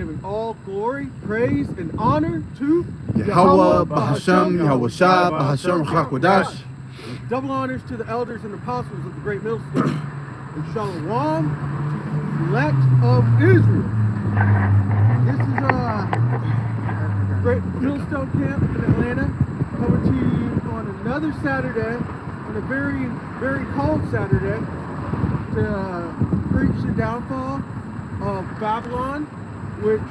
giving all glory, praise, and honor to Yahweh, Bahasham, Yahweh Shah, Bahasham, Chakwadash. Double honors to the elders and apostles of the Great Millstone, and Shalom to the elect of Israel. This is Great Millstone Camp in Atlanta, coming to you on another Saturday, on a very, very cold Saturday, to preach the downfall of Babylon, which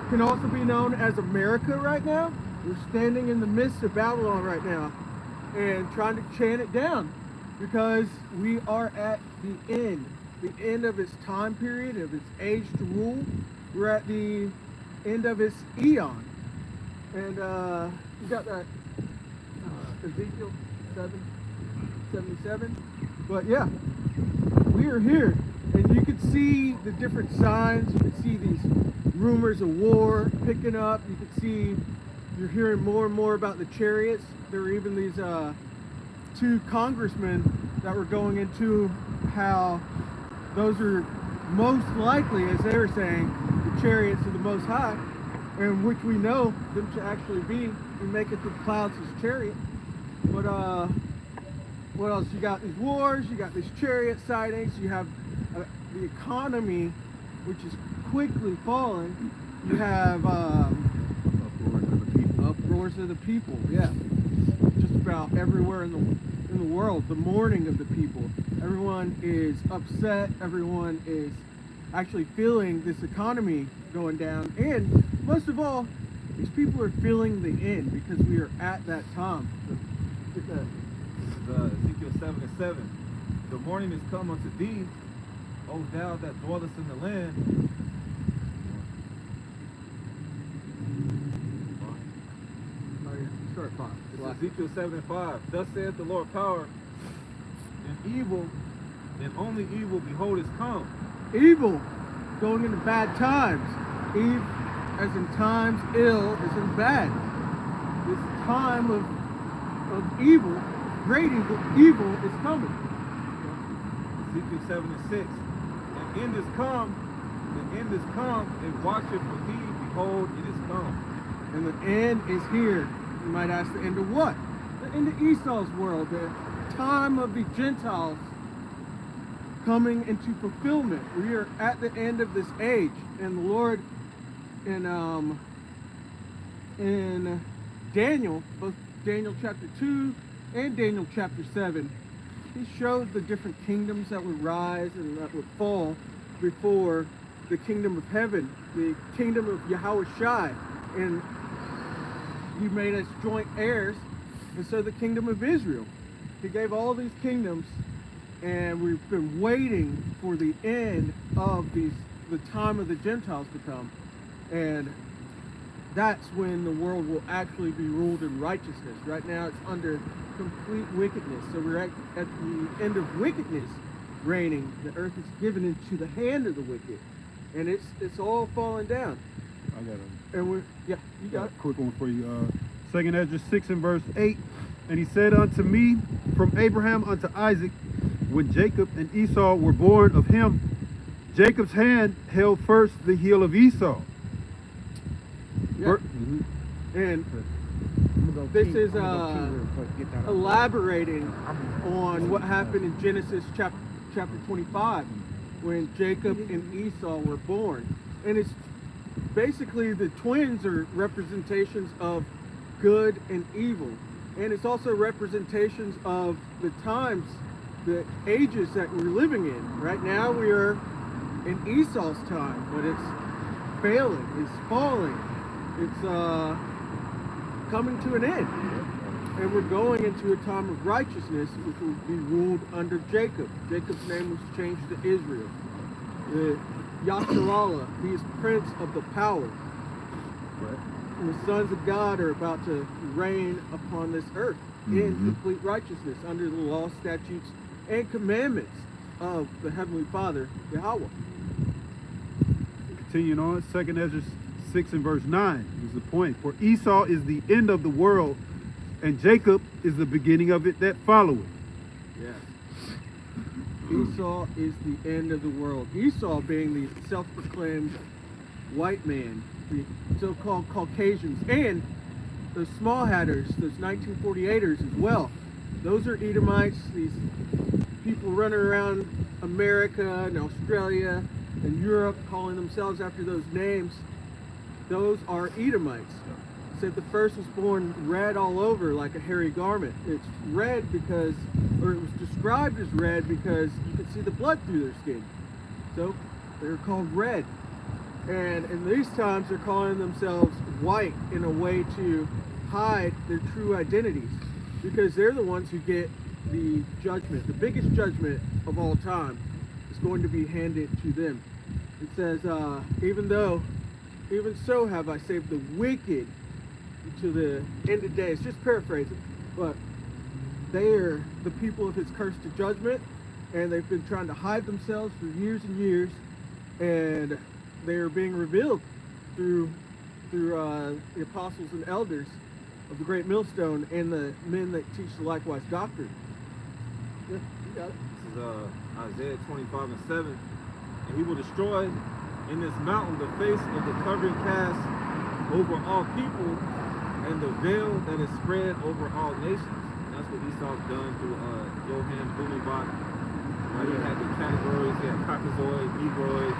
can also be known as America right now. We're standing in the midst of Babylon right now and trying to chant it down because we are at the end of its time period, of its age to rule. We're at the end of its eon. And you got that Ezekiel 7:77. But yeah, we are here. And you can see the different signs. You can see these rumors of war picking up. You can see, you're hearing more and more about the chariots. There were even these two congressmen that were going into how those are most likely, as they were saying, the chariots of the Most High, and which we know them to actually be. We make it through the clouds as chariot. But what else? You got these wars, you got these chariot sightings, you have the economy, which is quickly falling. You have uproars of the people. Yeah, just about everywhere in the world. The mourning of the people. Everyone is upset. Everyone is actually feeling this economy going down, and most of all, these people are feeling the end because we are at that time. Get that. Ezekiel 7:7. The morning is come unto thee, O thou that dwellest in the land. Ezekiel 7:5. Thus saith the Lord power, and evil, and only evil, behold, is come. Evil, going into bad times. Eve, as in times ill, as in bad. This time of evil, great evil is coming. Ezekiel 7:6. And end is come, and watcheth for thee, behold, it is come. And the end is here. You might ask, the end of what? The end of Esau's world, the time of the Gentiles coming into fulfillment. We are at the end of this age, and the Lord in Daniel, both Daniel chapter 2 and Daniel chapter 7, he showed the different kingdoms that would rise and that would fall before the kingdom of heaven, the kingdom of Yahweh Shai, and he made us joint heirs, and so the kingdom of Israel. He gave all these kingdoms, and we've been waiting for the end of the time of the Gentiles to come, and that's when the world will actually be ruled in righteousness. Right now it's under complete wickedness, so we're at the end of wickedness reigning. The earth is given into the hand of the wicked, and it's all falling down. I got it. And you got it. Quick one for you. 2nd Ezra 6:8. And he said unto me, from Abraham unto Isaac, when Jacob and Esau were born of him, Jacob's hand held first the heel of Esau. Yeah. And this is elaborating on what happened in Genesis chapter 25, when Jacob and Esau were born. And it's basically the twins are representations of good and evil. And it's also representations of the times, the ages that we're living in. Right now we are in Esau's time, but it's failing, it's falling, it's coming to an end. And we're going into a time of righteousness, which will be ruled under Jacob. Jacob's name was changed to Israel. Yasharallah, he is prince of the power. And the sons of God are about to reign upon this earth in complete righteousness under the law, statutes, and commandments of the Heavenly Father, Yahweh. Continuing on, 2nd Ezra 6:9 is the point. For Esau is the end of the world, and Jacob is the beginning of it that followeth. Yes. Esau is the end of the world. Esau being the self-proclaimed white man, the so-called Caucasians, and those small hatters, those 1948ers as well. Those are Edomites, these people running around America and Australia and Europe calling themselves after those names. Those are Edomites. Said the first was born red all over like a hairy garment. It's red because, or it was described as red because you could see the blood through their skin. So they're called red. And in these times they're calling themselves white in a way to hide their true identities, because they're the ones who get the judgment. The biggest judgment of all time is going to be handed to them. It says, even so have I saved the wicked to the end of days. Just paraphrasing, but they are the people of his curse to judgment, and they've been trying to hide themselves for years and years, and they are being revealed through the apostles and elders of the great millstone and the men that teach the likewise doctrine. Yeah, you got it. This is Isaiah 25:7. And he will destroy in this mountain the face of the covering cast over all people, and the veil that is spread over all nations. And that's what Esau's done through Johann Blumenbach. Right? He had the categories, he had Caucasoid, Negroid,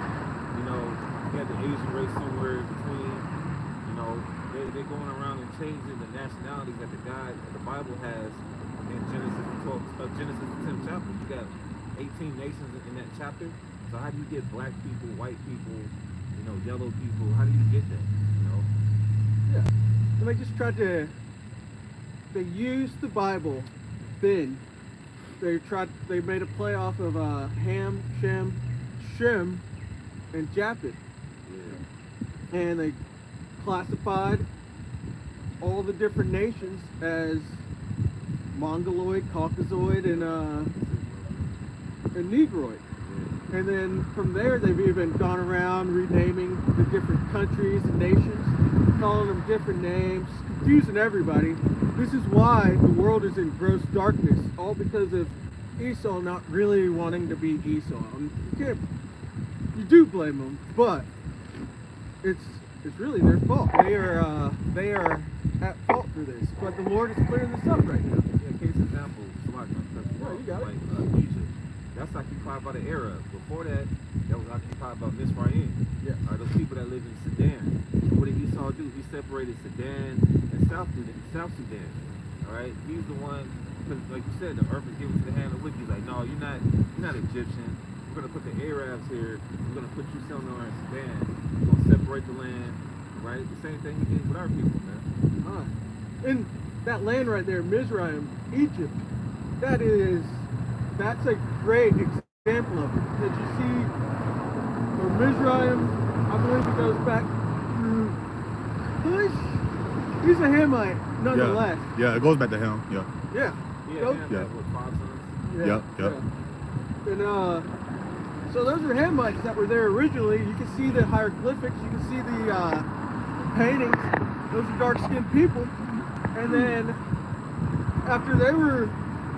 you know, he had the Asian race somewhere in between. You know, they're going around and changing the nationalities that the Bible has in Genesis 12, Genesis the 10th chapter. You got 18 nations in that chapter. So how do you get black people, white people, you know, yellow people? How do you get that? You know? Yeah. And they just tried to, they used the Bible then. They made a play off of Ham, Shem, and Japheth. Yeah. And they classified all the different nations as Mongoloid, Caucasoid, and Negroid. And then from there, they've even gone around renaming the different countries and nations, calling them different names, confusing everybody. This is why the world is in gross darkness, all because of Esau not really wanting to be Esau. You do blame them, but it's really their fault. They are at fault for this. But the Lord is clearing this up right now. Yeah, case example, You got it. like Egypt. That's occupied by the Arabs. Before that was occupied by Mizraim. Yes. Those people that live in Sudan. What did Esau do? He separated Sudan and South Sudan. All right, he's the one, because like you said, the earth is given to the hand of the wicked. He's like, no, you're not Egyptian. We're gonna put the Arabs here. We're gonna put you somewhere in Sudan. We're gonna separate the land. Right? The same thing he did with our people, man. And that land right there, Mizraim, Egypt, that's a great example of it. Because you see, or Mizraim, I believe it goes back through Cush. He's a Hamite, nonetheless. Yeah, it goes back to him. Yeah. Yeah. Yeah, with 5 sons. Yeah. And so those are Hamites that were there originally. You can see the hieroglyphics. You can see the paintings. Those are dark-skinned people. And then after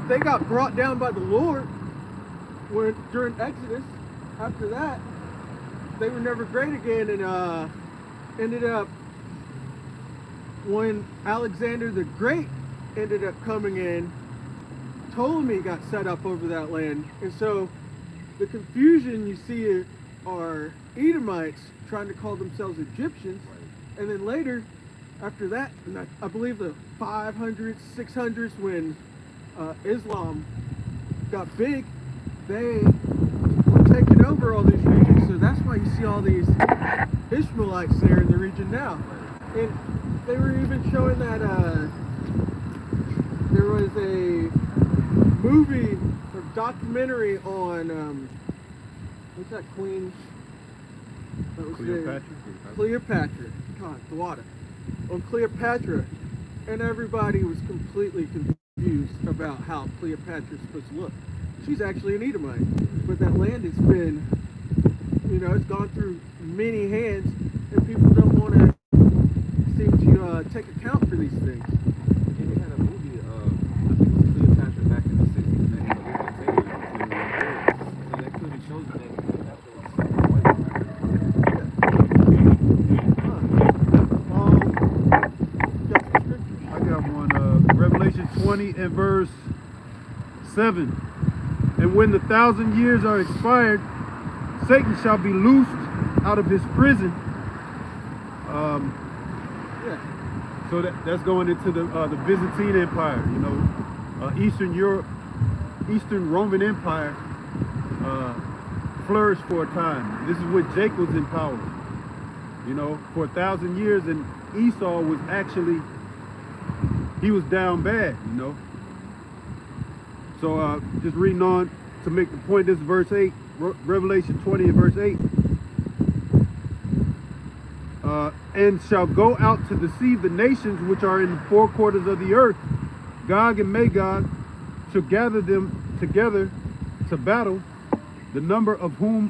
they got brought down by the Lord during Exodus. After that, they were never great again, and ended up when Alexander the Great ended up coming in. Ptolemy got set up over that land, and so the confusion you see are Edomites trying to call themselves Egyptians, and then later, after that, I believe the 500s, 600s, when Islam got big, they were taking over all these regions. So that's why you see all these Ishmaelites there in the region now. And they were even showing that there was a movie or documentary on what's that queen? That was Cleopatra. God, the water. On Cleopatra, and everybody was completely confused about how Cleopatra's supposed to look. She's actually an Edomite, but that land has been, it's gone through many hands, and people don't want to seem to take account for these things. And they had a movie of Cleopatra back in the 60s, man. But it's gonna tell you 20 and verse 7. And when the 1,000 years are expired, Satan shall be loosed out of his prison. Yeah. So that's going into the Byzantine Empire, you know, Eastern Europe, Eastern Roman Empire flourished for a time. This is when Jacob was in power, you know, for 1,000 years, and Esau was actually, he was down bad, you know. So just reading on to make the point, this is verse 8, Revelation 20 and verse 8. And shall go out to deceive the nations which are in the four quarters of the earth, Gog and Magog, to gather them together to battle, the number of whom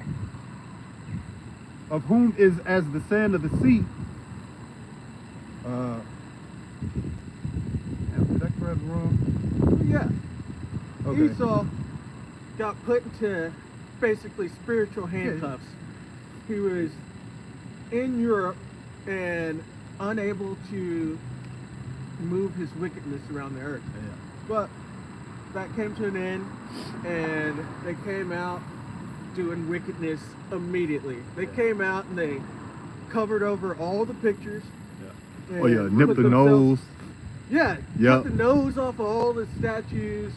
is as the sand of the sea. Did I grab it wrong? Yeah. Okay. Esau got put into basically spiritual handcuffs. He was in Europe and unable to move his wickedness around the earth. Yeah. But that came to an end, and they came out doing wickedness immediately. They came out and they covered over all the pictures. Yeah. Oh yeah, and nip put the themselves- nose. Yeah, Yep. cut the nose off of all the statues,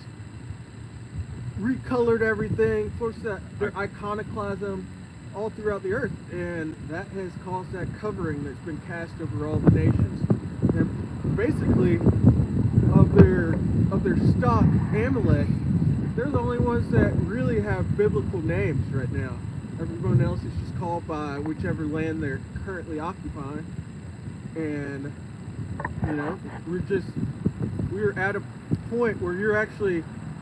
recolored everything, forced their iconoclasm all throughout the earth, and that has caused that covering that's been cast over all the nations. And basically, of their stock, Amalek, they're the only ones that really have biblical names right now. Everyone else is just called by whichever land they're currently occupying, and you know, we're at a point where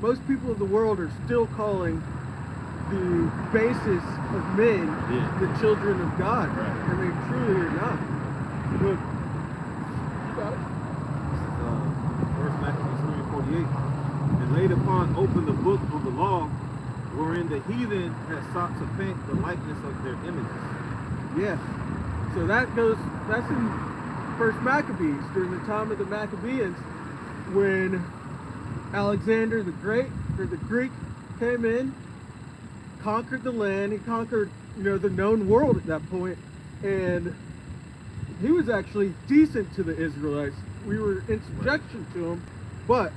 most people of the world are still calling the basis of men the children of God. Right. I mean, truly or not. Look, you got it. First Maccabees 3:48. And laid upon open the book of the law, wherein the heathen had sought to paint the likeness of their images. Yeah. So that's in First Maccabees, during the time of the Maccabees, when Alexander the Great, or the Greek, came in, conquered the land. He conquered, you know, the known world at that point, and he was actually decent to the Israelites. We were in subjection to him, but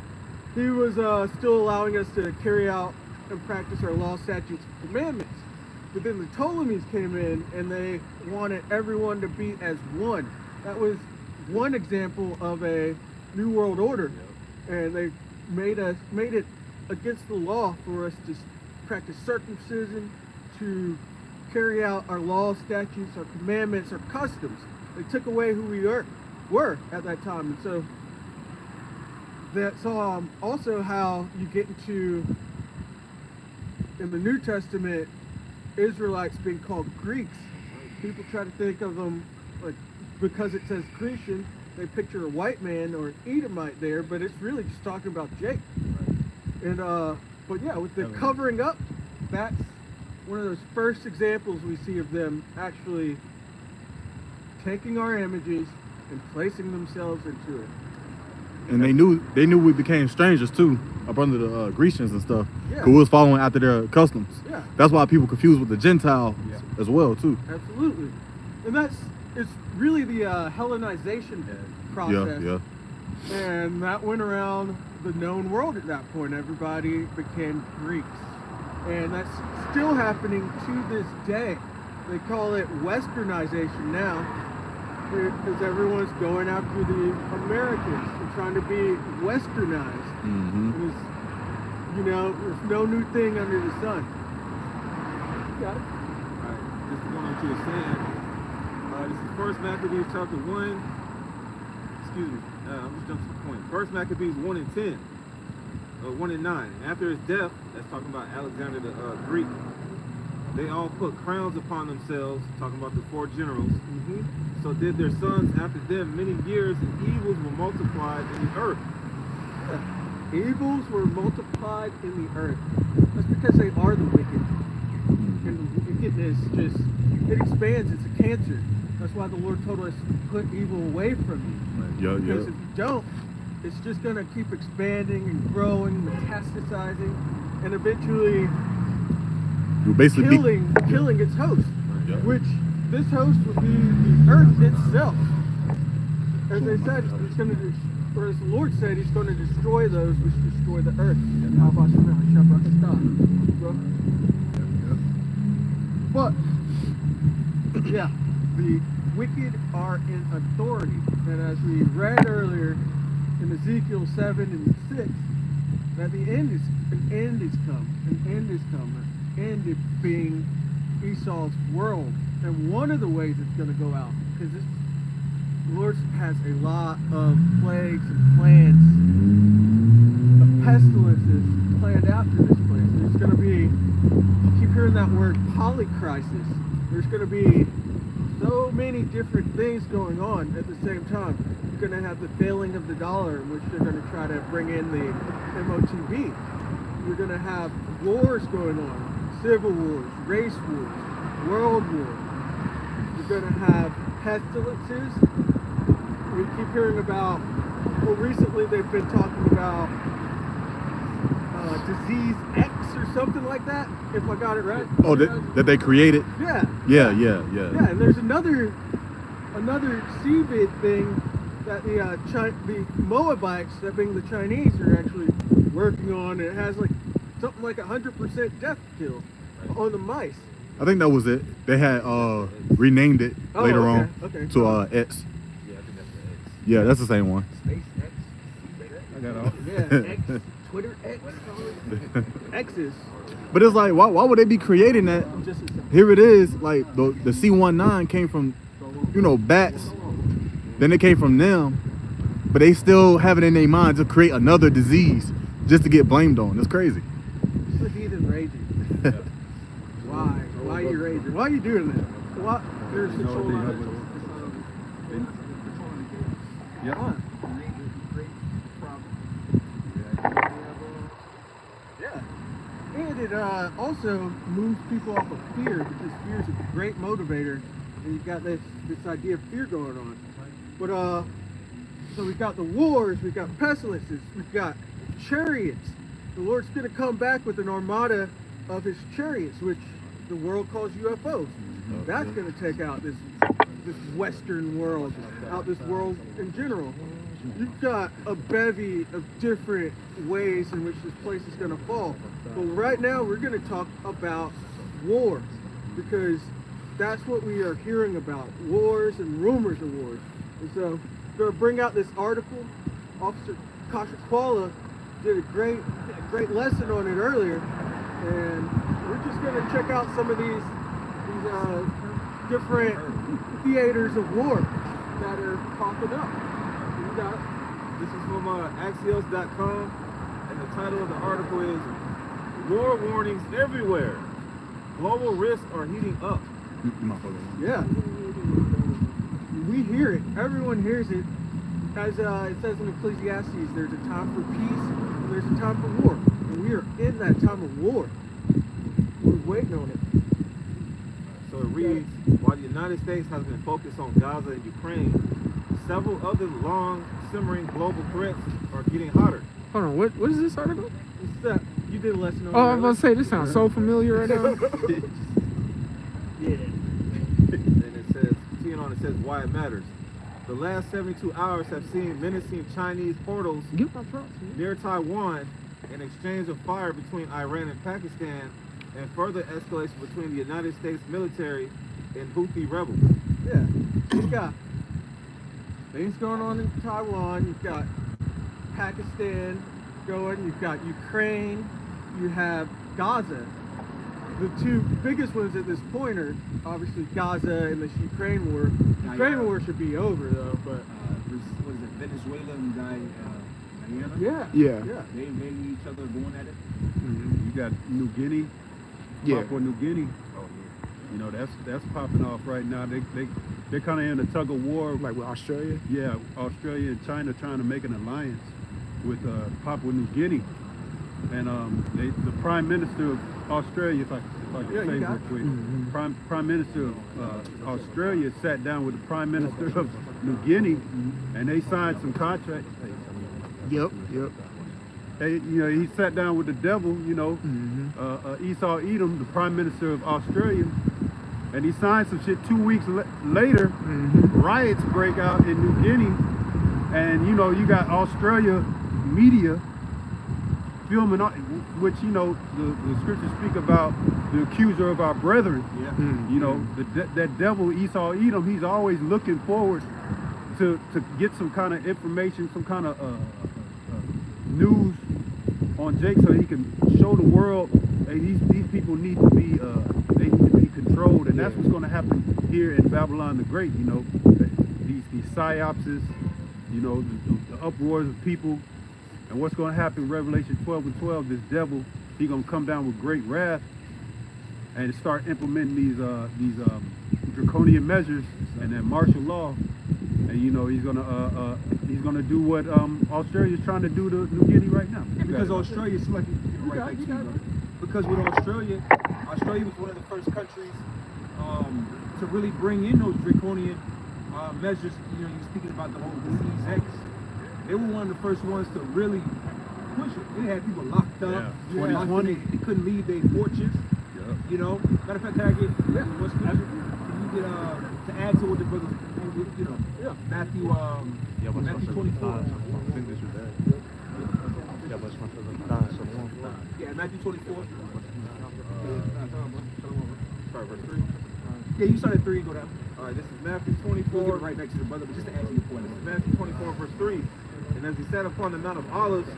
he was still allowing us to carry out and practice our law, statutes, and commandments. But then the Ptolemies came in, and they wanted everyone to be as one. That was one example of a new world order, and they made it against the law for us to practice circumcision, to carry out our law, statutes, our commandments, our customs. They took away who we were at that time, and so that's also how you get into, in the New Testament, Israelites being called Greeks. People try to think of them like, because it says Grecian, they picture a white man or an Edomite there, but it's really just talking about Jacob. And but yeah, with the covering up, that's one of those first examples we see of them actually taking our images and placing themselves into it. And they knew we became strangers too, up under the Grecians and stuff. Yeah. 'Cause we was following after their customs. Yeah. That's why people confused with the Gentiles as well too. Absolutely. And it's really the Hellenization process. Yeah. And that went around the known world at that point. Everybody became Greeks. And that's still happening to this day. They call it Westernization now, because everyone's going after the Americans and trying to be Westernized. Mm-hmm. Because, you know, there's no new thing under the sun. Got it? Alright, just going on what you were saying. This is First Maccabees chapter 1. Excuse me, I'm just jumping to the point. First Maccabees 1 and 10. 1 and 9. After his death, that's talking about Alexander the Greek, they all put crowns upon themselves, talking about the four generals. Mm-hmm. So did their sons after them many years, and evils were multiplied in the earth. Evils were multiplied in the earth. That's because they are the wicked. And the wickedness it expands. It's a cancer. That's why the Lord told us to put evil away from you. Because if you don't, it's just going to keep expanding and growing, metastasizing, and eventually You'll basically killing its host, Yeah. which this host would be the earth itself. As they said, it's going to, or as the Lord said, he's going to destroy those which destroy the earth. But, yeah, the wicked are in authority. And as we read earlier in Ezekiel 7 and 6, that an end is come. An end is come. An end is being Esau's world. And one of the ways it's going to go out, because the Lord has a lot of plagues and plans, of pestilences planned out for this place. There's going to be, you keep hearing that word, polycrisis. There's going to be so many different things going on at the same time. You're going to have the failing of the dollar, in which they're going to try to bring in the MOTB. You're going to have wars going on, civil wars, race wars, world wars. You're going to have pestilences. We keep hearing about, well, recently they've been talking about disease X or something like that, if I got it right. Oh, that they created? Yeah. Yeah. Yeah, and there's another CVID thing that the Moabites, that being the Chinese, are actually working on. It has like something like 100% death kill on the mice. I think that was it. They had renamed it later on to X. Yeah, I think that's the X. Yeah, that's the same one. SpaceX. I got all. Yeah, X, Twitter X, X's. But it's like, why would they be creating that? Just Here it is, like the C-19 came from, bats. Then it came from them, but they still have it in their mind to create another disease just to get blamed on. That's crazy. it's the heathen raging. Why? Why are you raging? Why are you doing that? What? There's No, control they on have it. Yep. Huh. Yeah. And it also moves people off of fear, because fear is a great motivator. And you've got this idea of fear going on. But so we've got the wars, we've got pestilences, we've got chariots. The Lord's going to come back with an armada of his chariots, which the world calls UFOs. That's going to take out this Western world, out this world in general. You've got a bevy of different ways in which this place is going to fall. But right now we're going to talk about war, because that's what we are hearing about, wars and rumors of wars. And so I'm going to bring out this article. Officer Kashakwala did a great lesson on it earlier, and we're just going to check out some of these different theaters of war that are popping up. You got it? This is from Axios.com, and the title of the article is "War Warnings Everywhere. Global Risks Are Heating Up." Yeah. We hear it. Everyone hears it. As it says in Ecclesiastes, there's a time for peace and there's a time for war. And we are in that time of war. We're waiting on it. So it reads, while the United States has been focused on Gaza and Ukraine, several other long simmering global threats are getting hotter. Hold on, what is this article? You did a lesson on Oh, it I was about to say, this sounds so familiar right now. Yeah. And it says, continuing on, it says why it matters. The last 72 hours have seen menacing Chinese portals Give my props, man. near Taiwan, an exchange of fire between Iran and Pakistan, and further escalation between the United States military and Houthi rebels. Yeah. You've got things going on in Taiwan. You've got Pakistan going. You've got Ukraine. You have Gaza. The two biggest ones at this point are obviously Gaza and this Ukraine war. Ukraine war should be over though, but Was it Venezuela and Guyana? yeah. Yeah. They each other going at it. You got New Guinea, Yeah. Papua New Guinea. Oh yeah. That's popping off right now. They're kind of in a tug of war. Like with Australia? Yeah, Australia and China trying to make an alliance with Papua New Guinea, and the Prime Minister of Australia, if I can Yeah, say you got real quick, Prime Minister of Australia sat down with the Prime Minister of New Guinea, and they signed some contracts. Yep. He sat down with the devil, Esau Edom, the prime minister of Australia, and he signed some shit. 2 weeks later, riots break out in New Guinea, and you got Australia media filming, which the scriptures speak about the accuser of our brethren. That devil Esau Edom, he's always looking forward to get some kind of information, some kind of news on Jake, so he can show the world, hey, these people need to be they need to be controlled, and that's what's going to happen here in Babylon the Great. These psyopses, the uproars of people. And what's going to happen in Revelation 12 and 12, this devil, he's going to come down with great wrath and start implementing these draconian measures and that martial law. And he's going to do what Australia's trying to do to New Guinea right now. Yeah, because Australia's selecting right back to you. Because with Australia was one of the first countries to really bring in those draconian measures. You're speaking about the whole disease X. They were one of the first ones to really push it. They had people locked up. They couldn't leave their porches. Matter of fact, can I get what's good? Can you get to add to what the brother, Matthew 24. Yeah, Matthew 24. Sorry, verse 3. Yeah, you started 3, go down. All right, this is Matthew 24. We'll get it right next to the brother, but just to answer your point. This is Matthew 24, verse 3. And as he sat upon the Mount of Olives,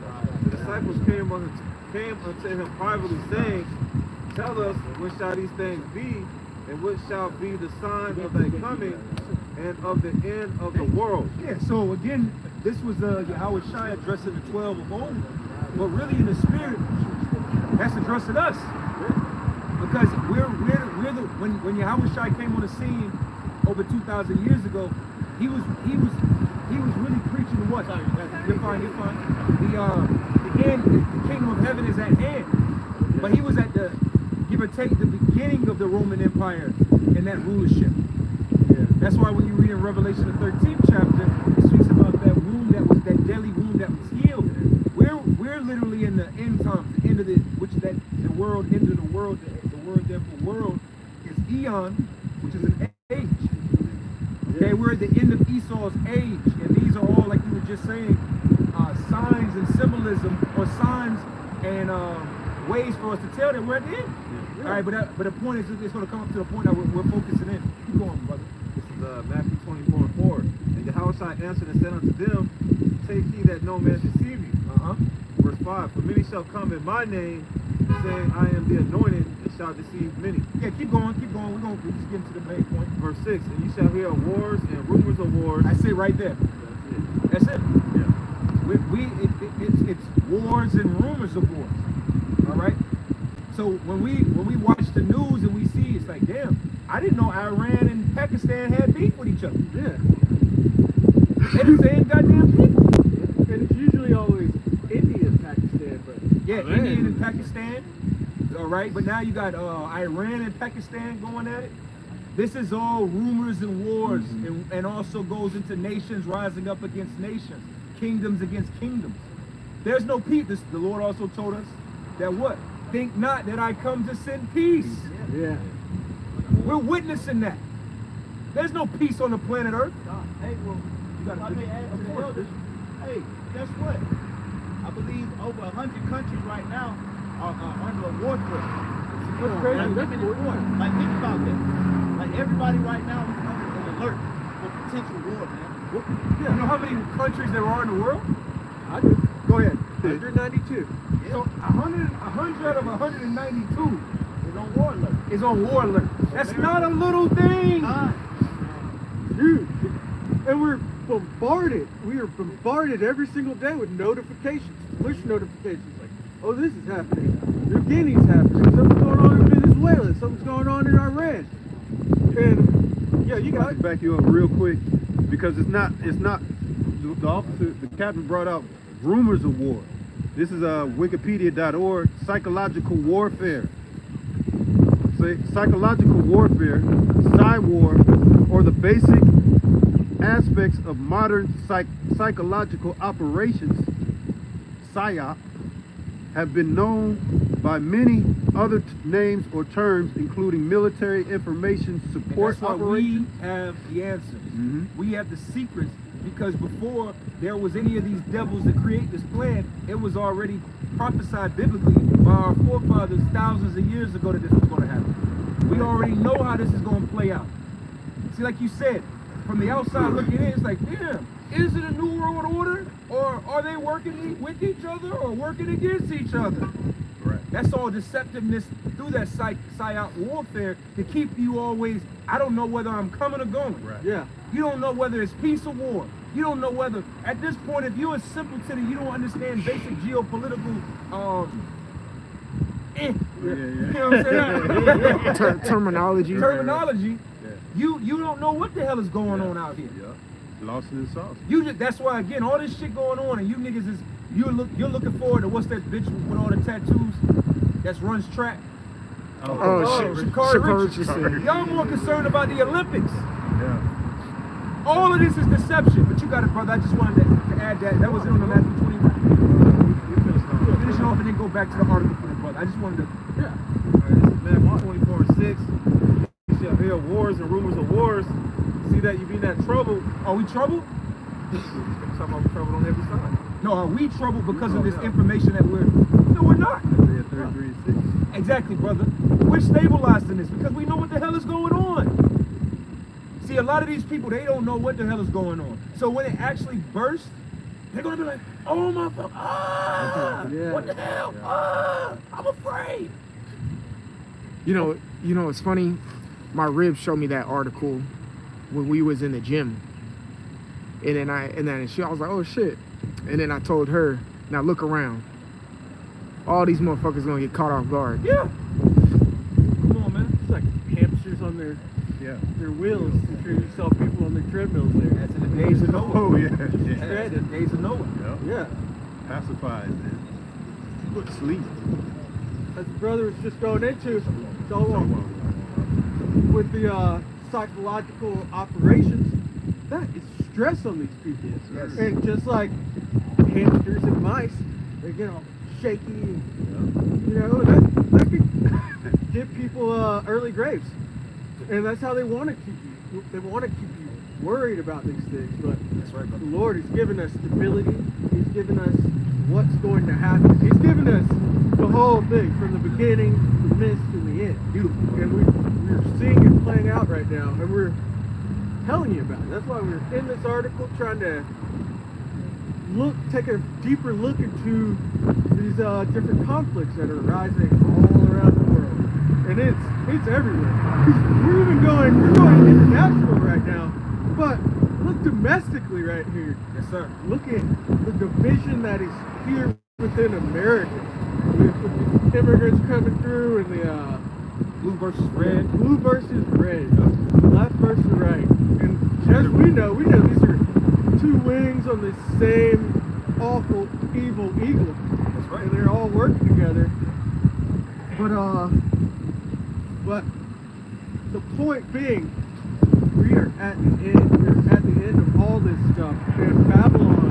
the disciples came unto him privately, saying, Tell us, when shall these things be, and what shall be the sign of thy coming and of the end of the world? Yeah, so again, this was Yahweh Shai addressing the 12 of old, but really in the spirit, that's addressing us. Because we're the when Yahweh Shai came on the scene over 2,000 years ago, he was really preaching to what? You're fine. The kingdom of heaven is at hand. But he was at the, give or take, the beginning of the Roman Empire and that rulership. That's why when you read in Revelation the 13th chapter, it speaks about that wound that deadly wound that was healed. We're literally in the end times, the end of the world, end of the world. The word there for world is eon, which is an age. Okay, we're at the end of Esau's age, and these are all, like you were just saying, signs and symbolism, or signs and ways for us to tell that we're at the end. All right, but the point is, it's going to come up to the point that we're focusing in. Keep going, brother. This is Matthew 24 and 4. And Yahushua answered and said unto them, Take heed that no man deceive you. Verse 5. For many shall come in my name, saying, I am the anointed, and shall deceive many. Yeah, keep going. We're just getting to the main point. Verse 6. And you shall hear of wars and rumors of wars. I say right there. That's it. Yeah. It's wars and rumors of wars. All right. So when we watch the news and we see, it's like, damn, I didn't know Iran and Pakistan had beef with each other. Yeah. They're the same goddamn people. And it's usually always India and Pakistan, but Yeah, India and Pakistan. All right, but now you got Iran and Pakistan going at it. This is all rumors and wars, and also goes into nations rising up against nations, kingdoms against kingdoms. There's no peace. The Lord also told us that what? Think not that I come to send peace. yeah. We're witnessing that. There's no peace on the planet Earth. Hey, well, You gotta if I may add to the elders, hey, guess what? I believe over 100 countries right now are under a war threat. That's crazy. Like, That's living in war. Like, think about that. Like, everybody right now is under an alert for potential war, man. You know how many countries there are in the world? I do. Go ahead. 192. So 100 out of 192 It's on war alert. is on war alert. That's not a little thing. Dude. And we're bombarded. We are bombarded every single day with notifications, push notifications. Like, oh, this is happening. New Guinea's happening. Something's going on in Venezuela. Something's going on in Iran. And yeah, you I got can it. back you up real quick, because it's not the officer, the captain brought out rumors of war. This is wikipedia.org, psychological warfare. So psychological warfare, psy-war, or the basic aspects of modern psychological operations psyop have been known by many other names or terms, including military information And support that's why operations. we have the answers. Mhm. We have the secrets, because before there was any of these devils that create this plan, it was already prophesied biblically by our forefathers thousands of years ago that this was going to happen. We already know how this is going to play out. See, like you said, from the outside looking in, it's like, damn, is it a new world order? Or are they working with each other or working against each other? Right. That's all deceptiveness through that psyop warfare to keep you always, I don't know whether I'm coming or going. Right. Yeah. You don't know whether it's peace or war. You don't know whether, at this point, if you're a simpleton, you don't understand basic geopolitical, you know what I'm saying? Terminology. Terminology. Yeah. You don't know what the hell is going on out here. Yeah. Lost in the sauce. That's why, again, all this shit going on, and you niggas is you're looking forward to what's that bitch with all the tattoos that runs track? Shakara Richardson. Y'all more concerned about the Olympics. Yeah. All of this is deception. But you got it, brother. I just wanted to add that. That was it on the Matthew 21. Finish it off and then go back to the article for the brother. I just wanted to. Yeah. This is Matthew 24:6. You shall hear of wars and rumors of wars. See that you be in that trouble. Are we troubled? Talking about trouble on every side. No, are we troubled because of this information that we're... No, we're not. Isaiah 33:6. Exactly, brother. We're stabilized in this because we know what the hell is going on. See, a lot of these people, they don't know what the hell is going on. So when it actually bursts, they're going to be like, oh, my fuck, Yeah. what the hell? I'm afraid. You know, it's funny. My rib showed me that article when we was in the gym, and then I was like, oh shit, and then I told her, now look around. All these motherfuckers gonna get caught off guard. Yeah. Come on, man. It's like hamsters on their wheels. I'm sure you saw people on their treadmills there. That's in the days of Noah. Oh yeah. That's in the days of Noah. Yeah. Pacified, man. Put to sleep. As the brother was just going into, so with the psychological operations, that is stress on these people. Yes. And just like hamsters and mice, they get all shaky. And, you know, that could give people early graves. And that's how they want to keep you. They want to keep you worried about these things. But That's right, the brother. Lord has given us stability. He's given us what's going to happen. He's given us the whole thing from the beginning, the midst, and the end. Beautiful. And we're seeing it playing out right now, and we're telling you about it. That's why we're in this article trying to take a deeper look into these different conflicts that are arising all around the world. And it's everywhere. We're going international right now, but look domestically right here. Yes, sir. Look at the division that is here within America. With the immigrants coming through and the Blue versus red. blue versus red, left versus right. And as we know these are two wings on the same awful, evil eagle. That's right. And they're all working together. But the point being, we are at the end. We're at the end of all this stuff. And Babylon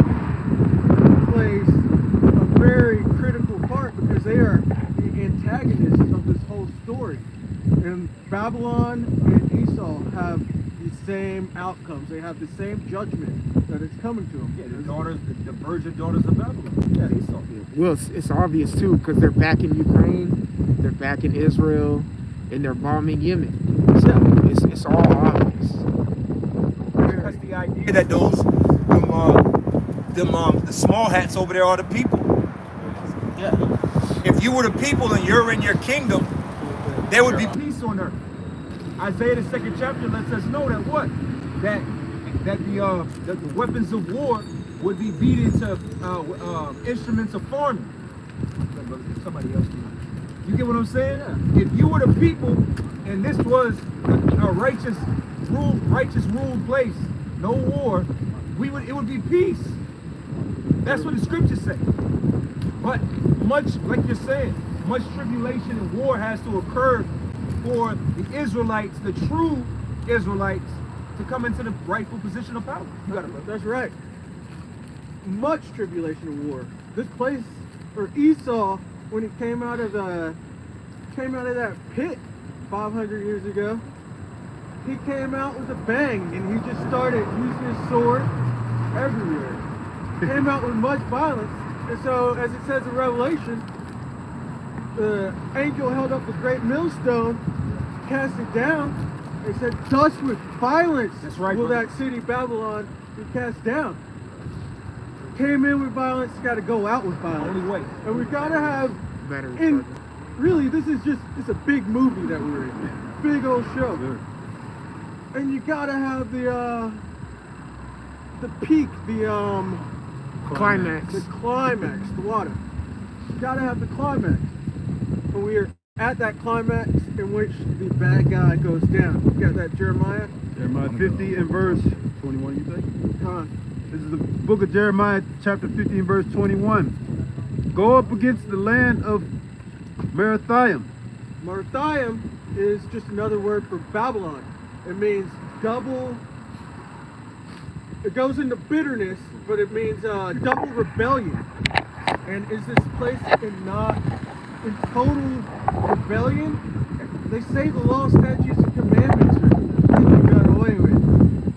plays a very critical part because they are the antagonists of this whole story. And Babylon and Esau have the same outcomes. They have the same judgment that is coming to them. Yeah, the virgin daughters of Babylon. Yeah, Esau. Well, it's obvious too because they're back in Ukraine, they're back in Israel, and they're bombing Yemen. So it's all obvious. That's the idea that the small hats over there are the people. Yeah. If you were the people and you're in your kingdom, there would be peace on earth. Isaiah the 2nd chapter lets us know that what? That the weapons of war would be beat into instruments of farming. Somebody else. You get what I'm saying? Yeah. If you were the people and this was a righteous ruled place, no war, it would be peace. That's what the scriptures say. But much, like you're saying, much tribulation and war has to occur for the Israelites, the true Israelites, to come into the rightful position of power. You got it, brother. That's right. Much tribulation and war. this place, or Esau, when he came out of that pit 500 years ago, he came out with a bang, and he just started using his sword everywhere. Came out with much violence, and so as it says in Revelation, the angel held up a great millstone, cast it down, and said, "Thus with violence That's right, will brother. that city Babylon be cast down." Came in with violence, got to go out with violence. Only way. And we got to have, Better. in really, this is just, it's a big movie that we're in, big old show. And you got to have the peak, the Climax. climax, the water. You got to have the climax. And we are at that climax in which the bad guy goes down. You got that, Jeremiah? Jeremiah 50 and verse 21, you say? Come on. This is the book of Jeremiah, chapter 50 and verse 21. Go up against the land of Merathaim. Marathaim is just another word for Babylon. It means double. It goes into bitterness, but it means double rebellion. And is this place in total rebellion? They say the law, statutes, and commandments are completely done away with,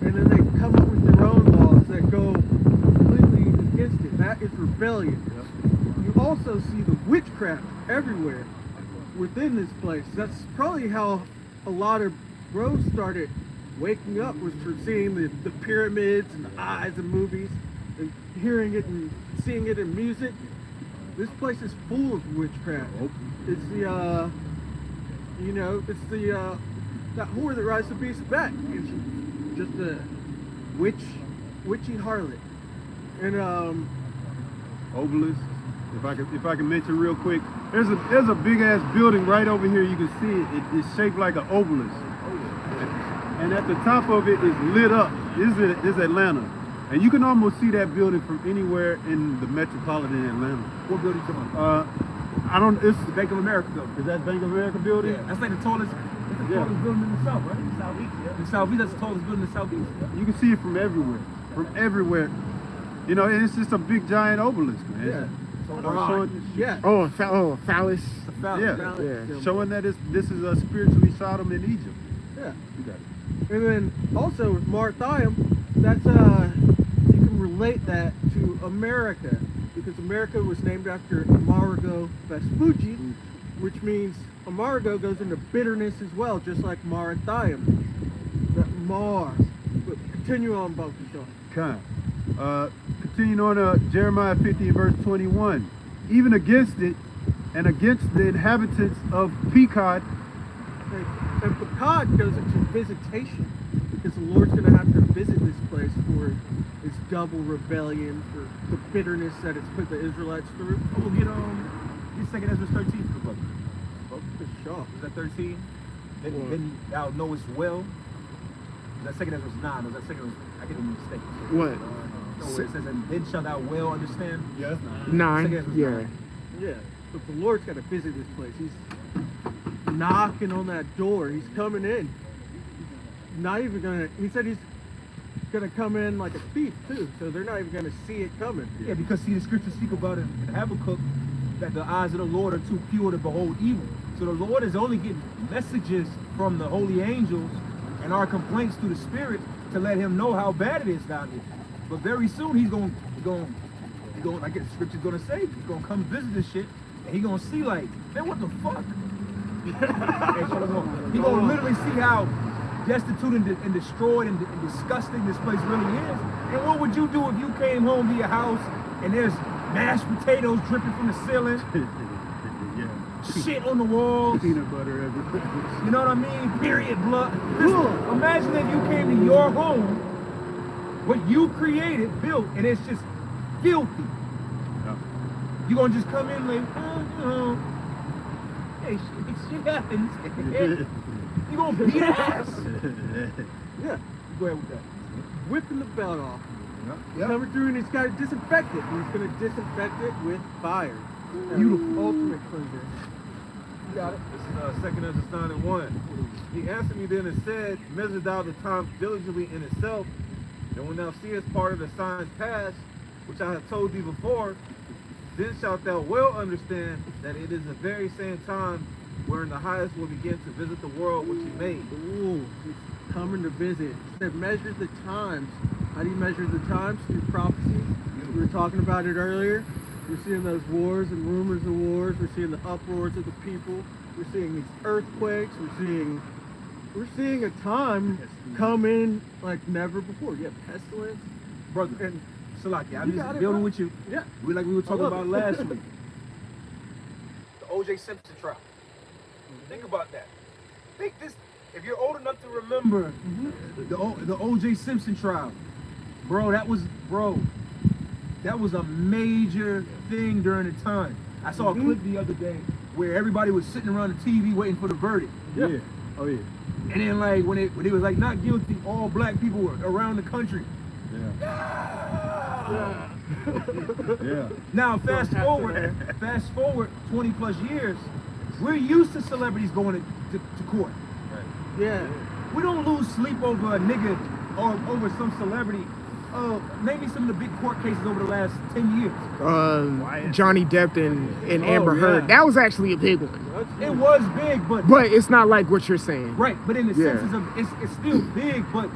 and then they come up with their own laws that go completely against it. That is rebellion. You also see the witchcraft everywhere within this place. That's probably how a lot of bros started waking up, was for seeing the pyramids and the eyes in movies and hearing it and seeing it in music. This place is full of witchcraft. It's the that whore that rides the beast back. It's just a witchy harlot. And Obelisk. If I can mention real quick, there's a big ass building right over here. You can see it. It's shaped like an obelisk, and at the top of it is lit up. This is Atlanta, and you can almost see that building from anywhere in the metropolitan Atlanta. What building you talking about? I don't. It's The Bank of America building. is that Bank of America building? Yeah, that's like the tallest. It's the tallest building in the south, right? In the southeast, yeah. The southeast, that's the tallest building in the southeast. Yeah. You can see it from everywhere. From everywhere. You know, and it's just a big giant obelisk, man. yeah, yeah. Oh, phallus. It's a foul. Yeah. Yeah. Showing that this is a spiritually Sodom in Egypt. Yeah. You got it. And then also with Marathaim, that's you can relate that to America, because America was named after Amerigo Vespucci, which means Amerigo goes into bitterness as well, just like Marathaim. That Mar. But continue on, Balthasar. Kind. Continuing on Jeremiah 50 and verse 21. Even against it and against the inhabitants of Pekod. And Pekod goes into visitation, because the Lord's going to have to visit this place for its double rebellion, for the bitterness that it's put the Israelites through. Oh, we'll get 2nd Ezra 13 for the book. Good shot. Is that 13? Then thou knowest well. Is that 2nd Ezra 9? Or is that 2nd? I get a mistake. What? No, where it says, and then shalt thou well understand. Yeah, that's not. 9. Second Ezra Yeah. 9. Yeah, but the Lord's got to visit this place. He's knocking on that door. He's coming in. He's not even gonna. He said he's gonna come in like a thief too. So they're not even gonna see it coming. Yeah, because see, the scriptures speak about it in Habakkuk that the eyes of the Lord are too pure to behold evil. So the Lord is only getting messages from the holy angels and our complaints through the Spirit to let him know how bad it is down here. But very soon he's going, I guess the scripture's gonna say, he's gonna come visit this shit, and he's gonna see like, man, what the fuck? He's gonna literally see how destitute and destroyed and disgusting this place really is. And what would you do if you came home to your house and there's mashed potatoes dripping from the ceiling, shit on the walls, Peanut butter everywhere. you know what I mean? Period blood. Imagine if you came to your home, what you created, built, and it's just filthy. Yeah. You gonna just come in like, hey, shit happens. You gonna beat ass. Yeah, Go ahead with that. whipping the belt off. Yep. Coming through, and he's got to disinfect it. He's gonna disinfect it with fire. Beautiful. Ultimate cleanser. You got it. This is 2nd Ezra 9 and 1. He answered me then and said, measure thou the time diligently in itself, and when thou seest part of the signs past, which I have told thee before, Then shalt thou well understand that it is the very same time wherein the highest will begin to visit the world which he made. Ooh, it's coming to visit. It said measure the times. How do you measure the times? Through prophecy. We were talking about it earlier. We're seeing those wars and rumors of wars. We're seeing the uproars of the people. We're seeing these earthquakes. We're seeing a time come in like never before. You have pestilence. Brother, And Salaki, I'm You got just it, building bro. with you. yeah, Like we were talking love about it. last week. The O.J. Simpson trial. Think about that. Think this. If you're old enough to remember the O.J. Simpson trial, bro, that was a major thing during the time. I saw a clip the other day where everybody was sitting around the TV waiting for the verdict. Yeah. Oh yeah. And then like when it was like not guilty, all black people were around the country. Yeah. Yeah. Now fast forward 20 plus years, we're used to celebrities going to court. yeah. We don't lose sleep over a nigga or over some celebrity. Maybe some of the big court cases over the last 10 years. Johnny Depp and Amber yeah. Heard. That was actually a big one. It was big, but It's not like what you're saying. right, but in the Yeah. sense of it's still big, but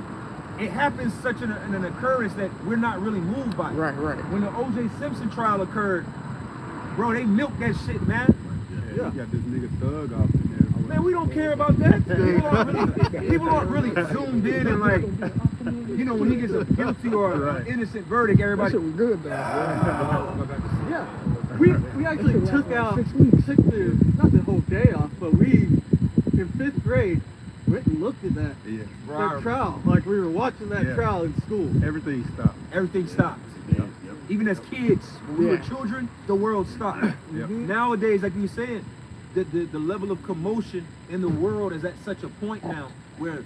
it happens such an occurrence that we're not really moved by it. Right. When the O.J. Simpson trial occurred, bro, they milked that shit, man. Yeah. You got this nigga Thug off in there. Man, we don't care about that. People aren't really zoomed in and like, you know, when he gets a guilty or an innocent verdict, That everybody. shit was good though. Yeah, we actually took not the whole day off, but we in 5th grade went and looked at that Yeah. trial. Like we were watching that Yeah. trial in school. Everything stopped. Everything stopped. Even as kids, when we were Yeah. children, the world stopped. Yep. Nowadays, like you were saying, the level of commotion in the world is at such a point now where,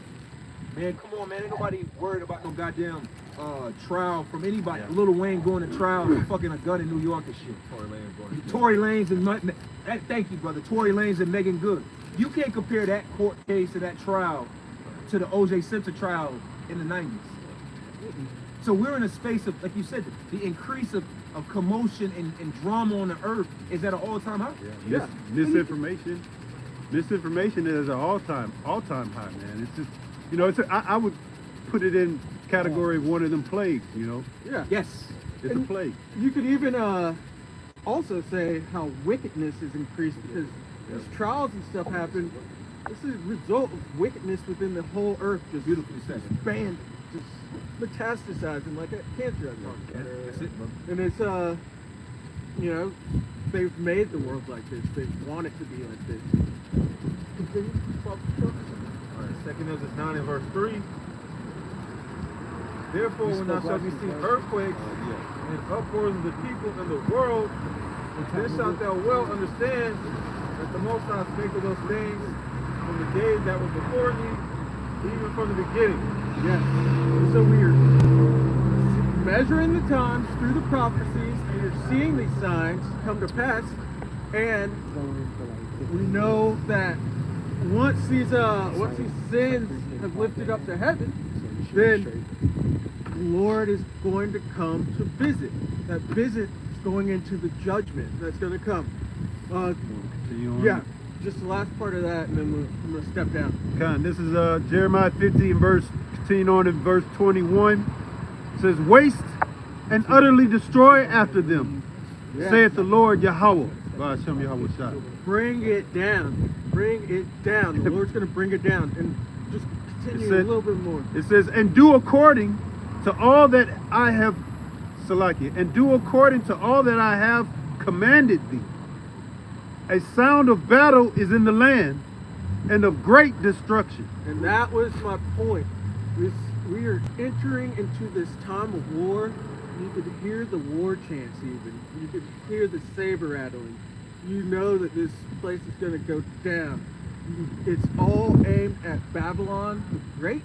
man, come on, man, ain't nobody worried about no goddamn trial from anybody. Lil Wayne going to trial for fucking a gun in New York and shit. Tory Lanez and thank you, brother. Tory Lanez and Megan Good. You can't compare that court case and that trial to the O.J. Simpson trial in the 90s. So we're in a space of, like you said, the increase of commotion and drama on the earth is at an all-time high. Yeah. Misinformation is an all-time high, man. It's just, you know, I would put it in category of one of them plagues, you know. Yeah. Yes. It's a plague. You could even also say how wickedness is increased because these trials and stuff happen. This is a result of wickedness within the whole earth, just Beautifully said. expanding, just metastasizing like a cancer. That's it, bro. And it's you know, they've made the world like this. They want it to be like this. Continue. All right, 2 Ezra 9 and verse 3. Therefore, when thou shalt see earthquakes and uproars of the people in the world, then shalt thou well understand that the Most High spake of those things from the days that were before thee, even from the beginning. Yes. It's so weird. Measuring the times through the prophecies, and you're seeing these signs come to pass, and we know that once these sins have lifted up to heaven, then the Lord is going to come to visit. That visit is going into the judgment that's going to come. Yeah, just the last part of that, and then I'm going to step down. Con, this is Jeremiah 15 verse, continuing on in verse 21. It says, waste and utterly destroy after them, Yeah. saith the Lord Yahweh. God, Hashem Yahweh Shai. Bring it down. Bring it down. The Lord's going to bring it down. And just continue said- a little bit more. It says, and do according to all that I have, Salakia, and do according to all that I have commanded thee. A sound of battle is in the land, and of great destruction. And that was my point. We are entering into this time of war. You could hear the war chants even. You could hear the saber rattling. You know that this place is going to go down. It's all aimed at Babylon the Great,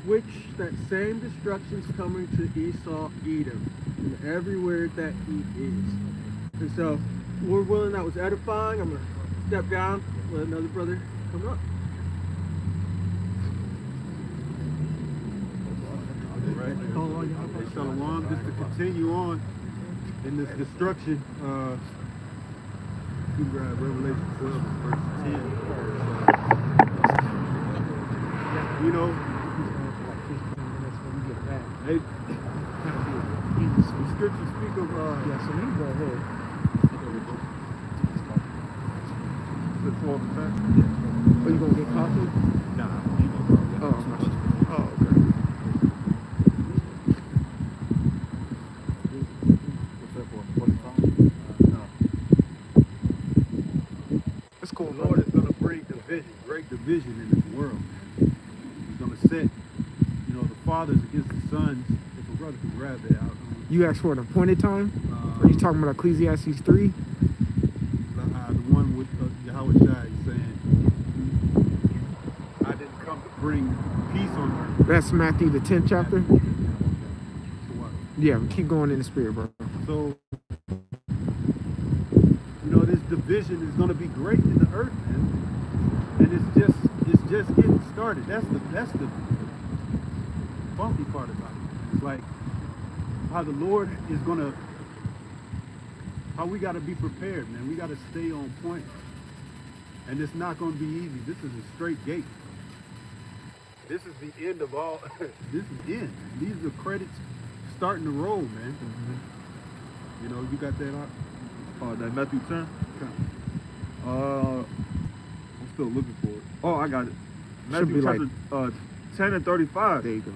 which that same destruction's coming to Esau, Edom, and everywhere that he is. And so, Lord willing, that was edifying. I'm going to step down, let another brother come up. Hey, Shalom, just to continue on in this destruction, you grab Revelation 12 verse 10. You know, they, the scriptures speak of Yeah, so you go ahead. the 12 and 10. Are you gonna get coffee? Nah, you know, Oh, okay. Oh, okay. what's that for? 45? No. It's cool, The Lord is going to bring division, great division in this world. He's going to set, you know, the fathers against the sons. If a brother can grab that out. You asked for an appointed time? Are you talking about Ecclesiastes 3? The one with Yahweh Shai saying, I didn't come to bring peace on earth. That's Matthew the 10th chapter? So what? Yeah, keep going in the spirit, bro. So, you know, this division is going to be great in the earth, man. And it's just getting started. That's the funky part about it. It's like how the Lord is going to, how we got to be prepared, man. We got to stay on point. And it's not going to be easy. This is a straight gate. This is the end of all. This is the end. These are credits starting to roll, man. You know, you got that out? That Matthew 10? I'm still looking for it. Oh, I got it. Should be Matthew chapter 10 and 35. There you go.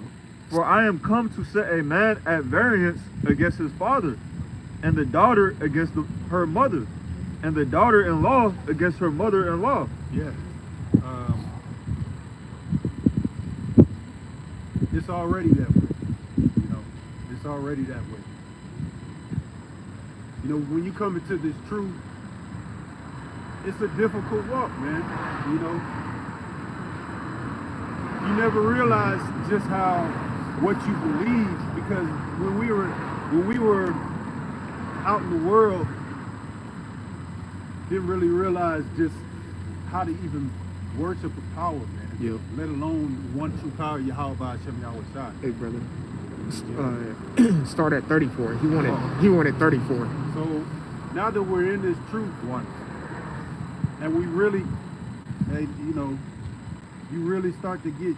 For I am come to set a man at variance against his father, and the daughter against her mother, and the daughter-in-law against her mother-in-law. Yeah. It's already that way. You know, it's already that way. You know, when you come into this truth, it's a difficult walk, man. You know, you never realize just how what you believe, because when we were out in the world, didn't really realize just how to even worship a power, man. Yep. Let alone one true power, Yahweh Hashem Yahweh Shai. Hey, brother. Start at 34. He wanted 34. So now that we're in this truth one, and we really, you know, you really start to get,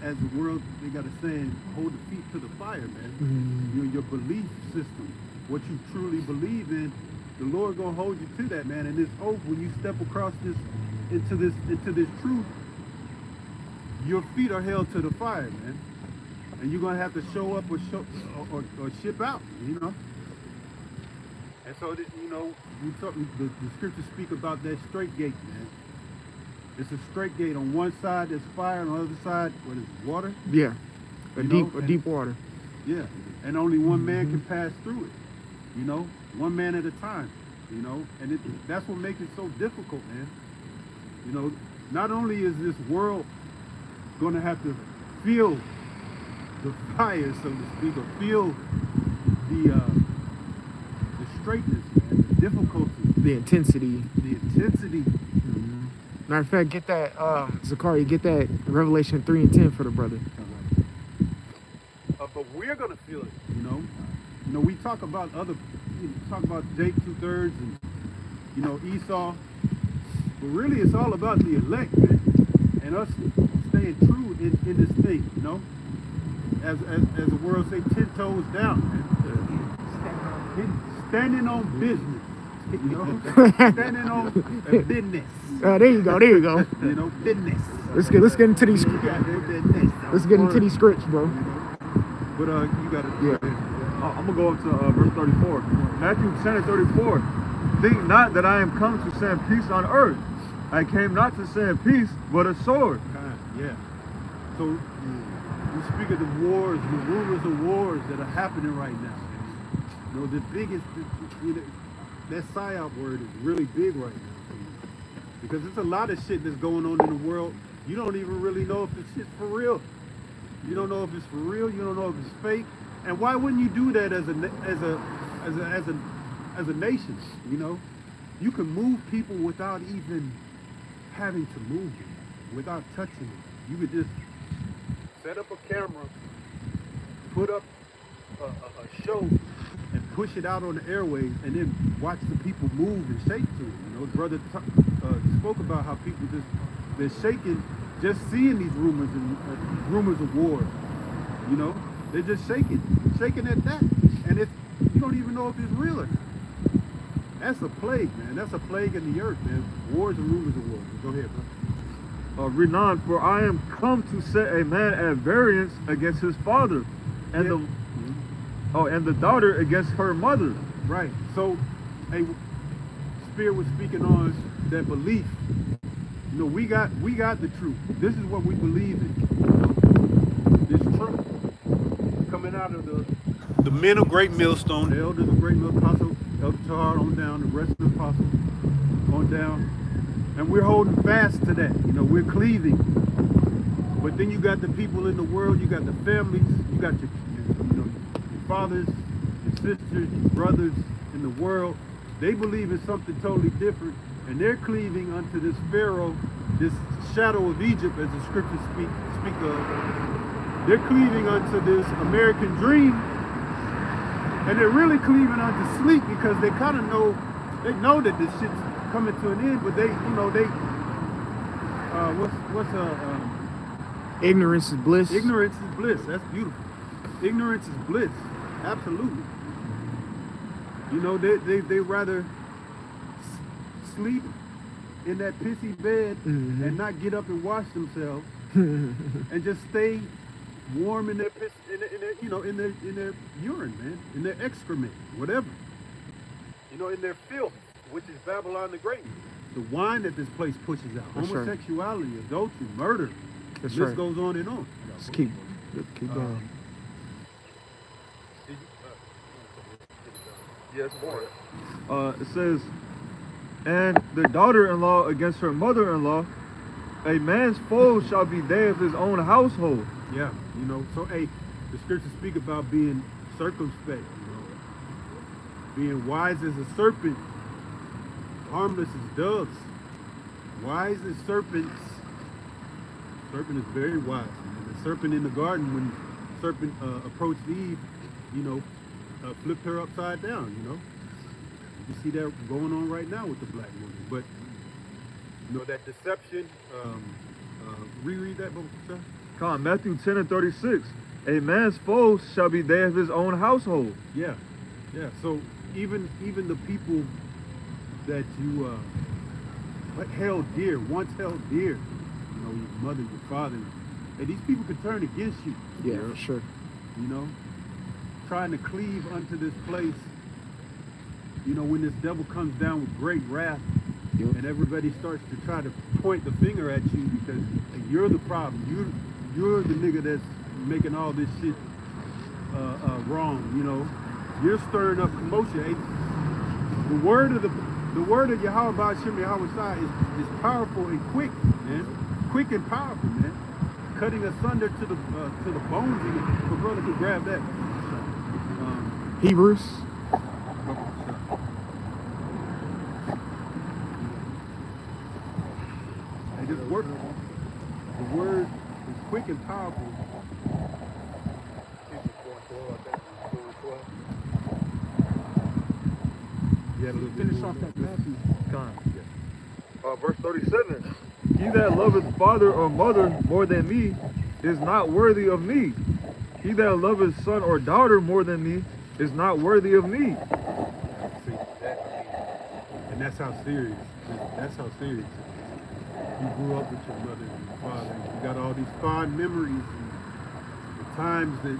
as the world, they got a saying, hold the feet to the fire, man. Your belief system, what you truly believe in, the Lord gonna hold you to that, man. And this oath, when you step across this, into this truth, your feet are held to the fire, man. And you're gonna have to show up or ship out, you know. And so, you know, the scriptures speak about that straight gate, man. It's a straight gate. On one side there's fire, on the other side, what is it, water? Yeah. A You know, deep water. Yeah. And only one man can pass through it. You know, one man at a time. You know, and that's what makes it so difficult, man. You know, not only is this world gonna have to feel the fire, so to speak, or feel the straightness, man, the difficulty, The intensity. the intensity. Matter of fact, get that, Zakaria, get that Revelation 3 and 10 for the brother. But we're gonna feel it, you know. You know, we talk about Jake 2/3 and, you know, Esau, but really it's all about the elect, man, and us staying true in this thing, you know. As the world say, 10 toes down, man. Standing on business, you know. Standing on business. There you go. You know, business. Let's get into these. You got that business. Let's get into these scripts, bro. You know? But you got it. Yeah. I'm going to go up to verse 34. Matthew 10 and 34. Think not that I am come to send peace on earth. I came not to send peace, but a sword. Yeah. So we speak of the wars, the rumors of wars that are happening right now. You know, the biggest, you know, that psyop word is really big right now. Because there's a lot of shit that's going on in the world. You don't even really know if this shit's for real. You don't know if it's for real. You don't know if it's fake. And why wouldn't you do that as a nation? You know, you can move people without even having to move them, without touching them. You could just set up a camera, put up a show, and push it out on the airways and then watch the people move and shake to it. You know, the brother spoke about how people they're shaking just seeing these rumors and rumors of war. You know, they're just shaking at that, and you don't even know if it's real or not. That's a plague, man. That's a plague in the earth, man. Wars and rumors of war. Go ahead, bro. Read on, for I am come to set a man at variance against his father, and and the daughter against her mother. Right. So, Spirit was speaking on that belief. You know, we got the truth. This is what we believe in. This truth coming out of the men of Great Millstone, the elders of Great Millstone, Apostle Elder Tahar on down, the rest of the apostles on down, and we're holding fast to that. You know, we're cleaving. But then you got the people in the world, you got the families, you got your fathers, your sisters, your brothers in the world. They believe in something totally different, and they're cleaving unto this Pharaoh, this shadow of Egypt, as the scriptures speak of. They're cleaving unto this American dream, and they're really cleaving unto sleep because they kind of know that this shit's coming to an end, but ignorance is bliss. Ignorance is bliss. That's beautiful. Ignorance is bliss. Absolutely. You know, they rather sleep in that pissy bed and not get up and wash themselves and just stay warm in their piss, in their urine, man, in their excrement, whatever. You know, in their filth, which is Babylon the Great. The wine that this place pushes out. That's homosexuality, adultery, murder. That's the list right. goes on and on. Just keep going. Yes, more. It says, and the daughter-in-law against her mother-in-law, a man's foe shall be they of his own household. Yeah, you know, so the scriptures speak about being circumspect, you know, being wise as a serpent, harmless as doves, wise as serpents. Serpent is very wise. Man. The serpent in the garden, when the serpent approached Eve, you know, flipped her upside down, you know. You see that going on right now with the black woman. But, you know, that deception, reread that book, sir. Come on, Matthew 10 and 36. A man's foe shall be they of his own household. Yeah, yeah. So even the people that you held dear, once held dear, you know, your mother, your father, and these people could turn against you. Yeah, you know? for sure. You know, trying to cleave unto this place. You know, when this devil comes down with great wrath, and everybody starts to try to point the finger at you because you're the problem. You're the nigga that's making all this shit wrong. You know, you're stirring up commotion. The word of Yahweh Ba'ashem Yahweh Shai is powerful and quick, man. Quick and powerful, man. Cutting asunder to the bones. If a brother could grab that. Hebrews. They just work. The word is quick and powerful. Finish off that Matthew. Verse 37. He that loveth father or mother more than me is not worthy of me. He that loveth son or daughter more than me is not worthy of me. And that's how serious. That's how serious it is. You grew up with your mother and your father. And you got all these fond memories and the times that,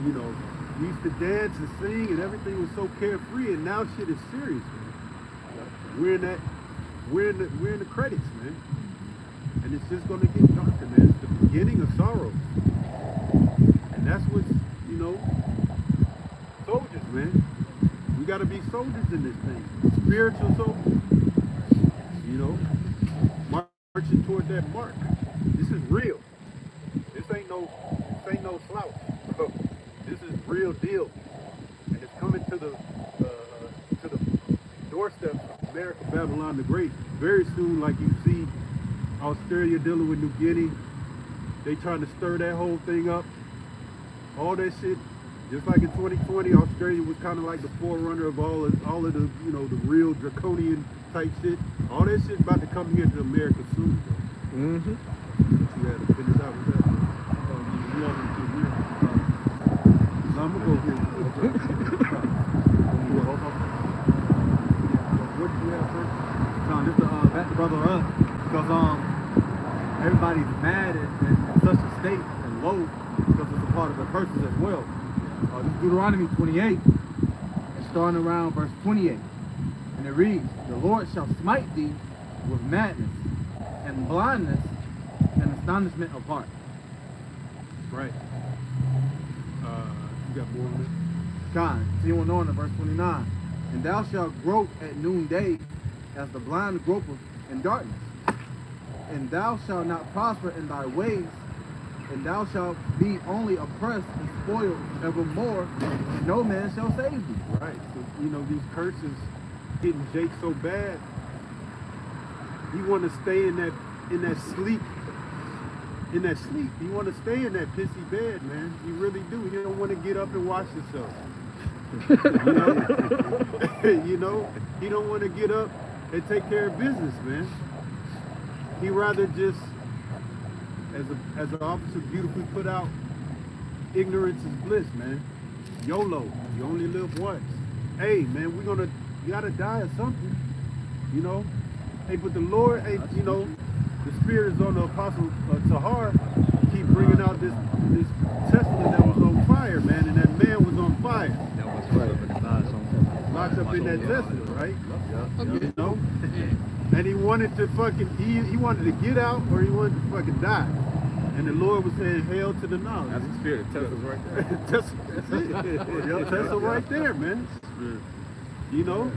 you know, we used to dance and sing and everything was so carefree, and now shit is serious, man. We're in the credits, man. And it's just gonna get darker, man. It's the beginning of sorrows. And that's what's, you know, soldiers, man. We gotta be soldiers in this thing. Spiritual soldiers. You know, marching toward that mark. This is real. This ain't no slouch. This is real deal. And it's coming to the doorstep of America, Babylon the Great. Very soon, like you see Australia dealing with New Guinea. They trying to stir that whole thing up. All that shit Just like in 2020, Australia was kind of like the forerunner of all of the, you know, the real draconian type shit. All that shit about to come here to America soon. Mm-hmm. You had to finish out with that. You want me to agree? No, I'm gonna go here. What do you have first? John, just to back the brother up, because everybody's mad in such a state and low because it's a part of the curses as well. This is Deuteronomy 28, and starting around verse 28, and it reads, "The Lord shall smite thee with madness and blindness and astonishment of heart." Right. You got more on this? God, continuing on in verse 29, "And thou shalt grope at noonday as the blind gropeth in darkness. And thou shalt not prosper in thy ways, and thou shalt be only oppressed and spoiled evermore, and no man shall save thee." Right. So, you know, these curses getting Jake so bad, you want to stay in that sleep. In that sleep. You want to stay in that pissy bed, man. You really do. You don't want to get up and wash yourself. You know? You know? You don't want to get up and take care of business, man. He rather just, as the officer beautifully put out, ignorance is bliss, man. YOLO. You only live once. Hey, man, you gotta die or something. You know? Hey, but the Lord, hey, you know, the Spirit is on the Apostle Tahar, keep bringing out this Tesla that was on fire, man, and that man was on fire. Locked up in that Tesla, right? You know? And he wanted to he wanted to get out or he wanted to fucking die. And the Lord was saying, "Hail to the knowledge." That's the spirit. Tesla's right there. That's it. Tesla right there, man. You know?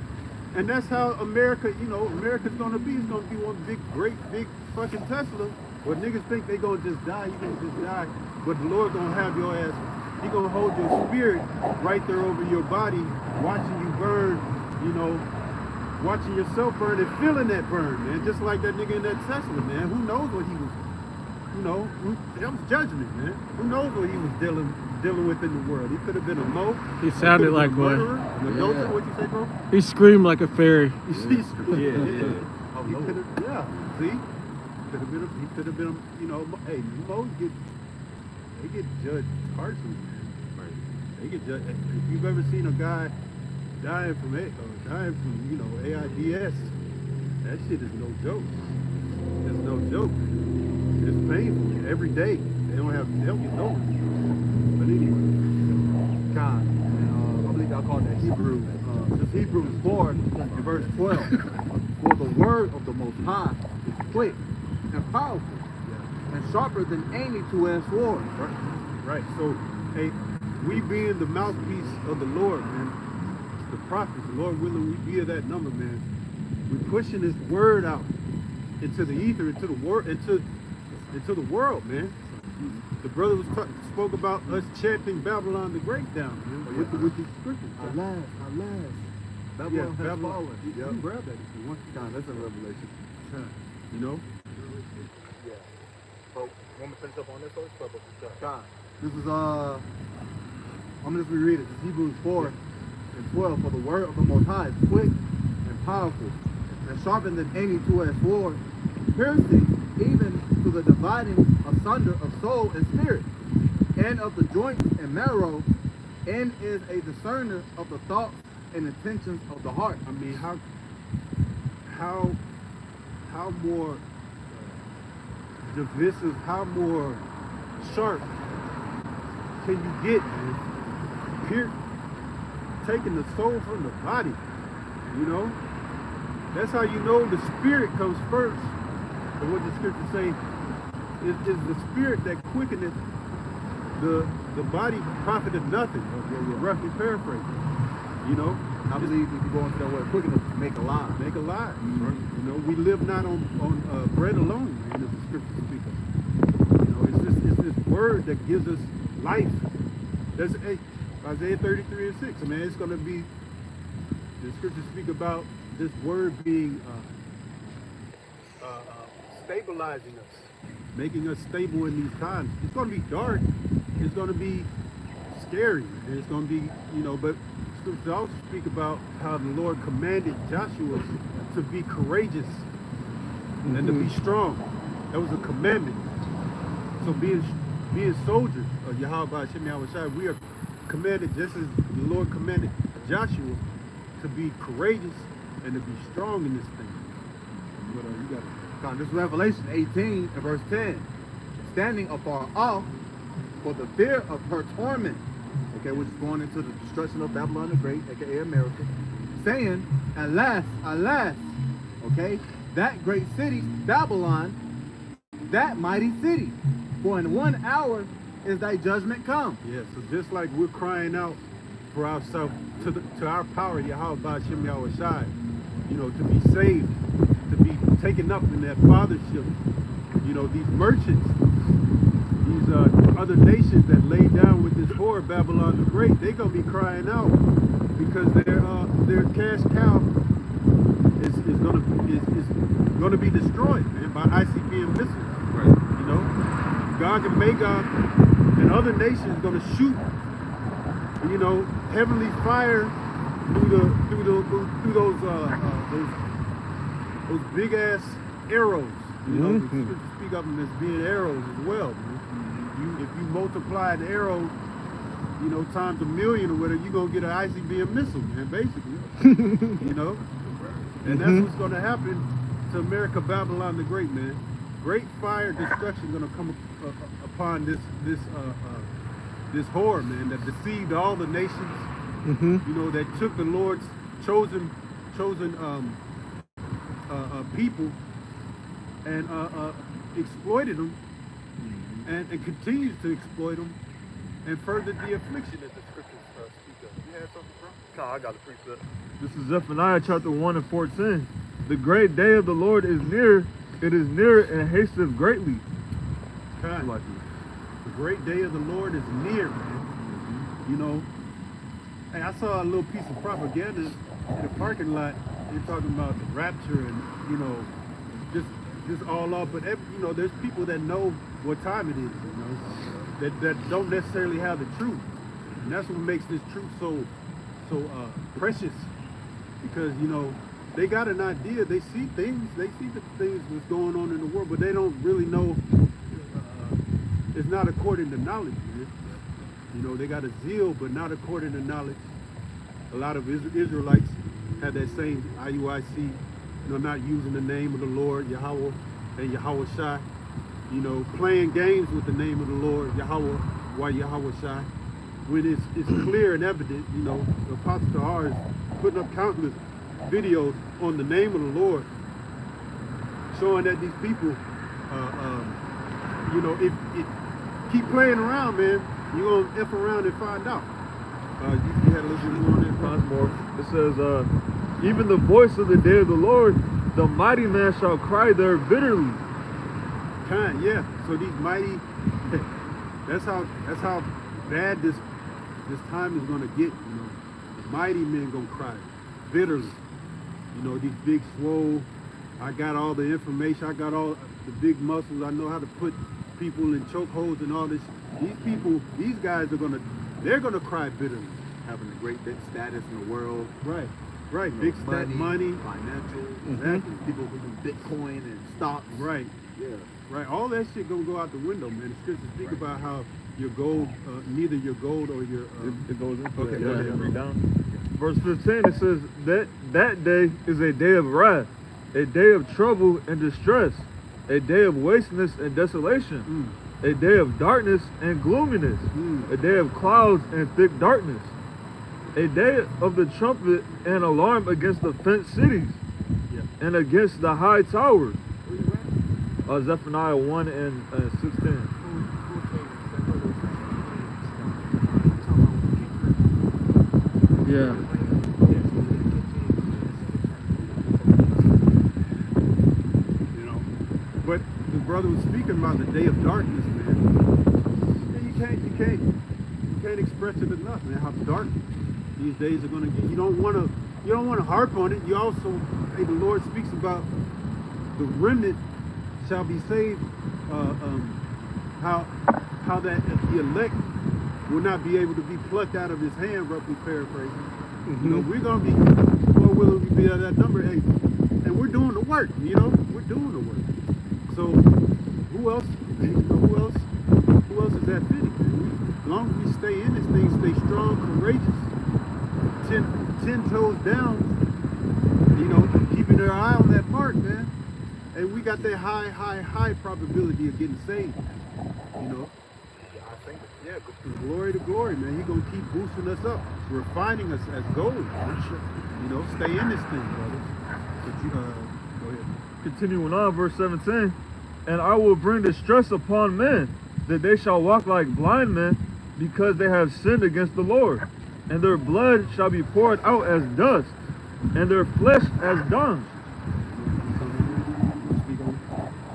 And that's how America, you know, America's gonna be. It's gonna be one great big fucking Tesla. Where niggas think they gonna just die, you gonna just die. But the Lord gonna have your ass, he gonna hold your spirit right there over your body, watching you burn, you know, watching yourself burn and feeling that burn, man. Just like that nigga in that Tesla, man. Who knows what he was, you know, that was judgment, man. Who knows what he was dealing with in the world. He could have been a mo. He sounded like one. An adulterer, what'd you say, bro? He screamed like a fairy. Yeah. See? He could have been, you know, hey, Mo's they get judged harshly, man. Right. They get judged. If you've ever seen a guy dying from you know, AIDS, that shit is no joke. It's no joke. It's painful every day. They don't get no relief. But anyway, God, I believe y'all call that Hebrews. This Hebrews 4 in verse 12. "For the word of the Most High is quick and powerful, and sharper than any two-edged sword." Right. So, hey, we being the mouthpiece of the Lord, man, the prophets, the Lord willing, we be of that number, man. We're pushing this word out into the ether, into the world, into the world, man. The brother spoke about us chanting Babylon the Great down, man, with these scriptures. Alas. Babylon has fallen. You can grab that if you want. God, that's a revelation. You know? Want me to finish up on this or God, this is I'm gonna just reread it. This is Hebrews 4 and 12. "For the word of the Most High is quick and powerful, and sharper than any two-edged sword, piercing even to the dividing asunder of soul and spirit, and of the joints and marrow, and is a discerner of the thoughts and intentions of the heart." I mean, how more divisive, how more sharp can you get, man? Taking the soul from the body, you know? That's how you know the spirit comes first. But what the scriptures say is the spirit that quickeneth the body profited nothing. Roughly paraphrasing. You know? I believe if you go into that word quick enough to make alive. Make alive. You know, we live not on bread alone, man, as the scriptures speak of. You know, it's this word that gives us life. That's Isaiah 33 and 6. I mean, it's going to be, the scriptures speak about this word being stabilizing us, making us stable in these times. It's going to be dark. It's going to be scary. And it's going to be, you know, but scriptures also speak about how the Lord commanded Joshua to be courageous and to be strong. That was a commandment. So being soldiers of Yahweh Hashem Yahweh Shai, we are commanded just as the Lord commanded Joshua to be courageous and to be strong in this thing. But you got to. This Revelation 18 and verse 10. Standing afar off for the fear of her torment, okay, which is going into the destruction of Babylon the Great, aka America, saying, alas, alas, okay, that great city, Babylon, that mighty city, for in 1 hour is thy judgment come. Yeah, so just like we're crying out for ourselves to our power, Yahweh Hashem Yahweh Shai, you know, to be saved, to be taken up in that fathership, you know, these merchants, these other nations that lay down with this whore Babylon the Great, they're gonna be crying out because their cash cow is gonna be destroyed, man, by ICBM missiles. Right. You know, Gog and Magog and other nations gonna shoot, you know, heavenly fire through those big ass arrows. You know, the scriptures speak of them as being arrows as well. If you multiply the arrow, you know, times 1,000,000 or whatever, you're gonna get an ICBM missile, man, basically. You know? And that's what's gonna happen to America, Babylon the Great, man. Great fire destruction gonna come upon this whore, man, that deceived all the nations. You know, that took the Lord's chosen people and exploited them, and continues to exploit them, and furthered the affliction that the scriptures speak of. You had something, bro? No, I got a precept. This is Zephaniah chapter 1 and 14. The great day of the Lord is near. It is near and hasteth greatly. Kind. Like The great day of the Lord is near, man. You know, hey, I saw a little piece of propaganda in the parking lot. They're talking about the rapture and, you know, just all off. But, you know, there's people that know what time it is, you know, that don't necessarily have the truth. And that's what makes this truth so precious. Because, you know, they got an idea. They see things. They see the things that's going on in the world, but they don't really know. It's not according to knowledge, man. You know, they got a zeal, but not according to knowledge. A lot of Israelites have that same IUIC, you know, not using the name of the Lord, Yahweh and Yahweh Shai. You know, playing games with the name of the Lord, Yahweh, why Yahweh Shai. When it's clear and evident, you know, the Apostle Tahar is putting up countless videos on the name of the Lord, showing that these people, you know, if keep playing around, man, you're gonna F around and find out. You had a little bit more on that, more. It says, even the voice of the day of the Lord, the mighty man shall cry there bitterly. Kind, yeah. So these mighty, that's how bad this time is gonna get. You know, the mighty men gonna cry bitterly. You know, these big swole. I got all the information. I got all the big muscles. I know how to put people in chokeholds and all this. These people, these guys they're gonna cry bitterly. Having a great big status in the world. Right. You know, Big stat money. financial, Exactly. people who do Bitcoin and stocks. Right. Yeah. Right. All that shit gonna go out the window, man. The scriptures speak about how your gold, neither your gold or your. It goes into Okay, it. go ahead, Yeah, bro. read down. Verse 15, it says that day is a day of wrath, a day of trouble and distress, a day of wasteness and desolation, a day of darkness and gloominess, a day of clouds and thick darkness, a day of the trumpet and alarm against the fenced cities, and against the high towers. Zephaniah 1 and 16. Yeah. You know, but the brother was speaking about the day of darkness, man. You can't express it enough, man. How dark these days are gonna get. You don't wanna harp on it. You also, hey, the Lord speaks about the remnant shall be saved. How that the elect will not be able to be plucked out of his hand, roughly paraphrasing. Mm-hmm. You know, we're gonna be, Lord willing, we be at that number 8, and we're doing the work. You know, we're doing the work. So who else? You know, who else is that fitting? As long as we stay in this thing, stay strong, courageous, 10 toes down, you know, keeping our eye on that mark, man. And we got that high probability of getting saved. You know, yeah, but from glory to glory, man. He's gonna keep boosting us up, refining us as gold. You know, stay in this thing, brothers. But you, go ahead. Continuing on, verse 17. And I will bring distress upon men, that they shall walk like blind men, because they have sinned against the Lord. And their blood shall be poured out as dust, and their flesh as dung.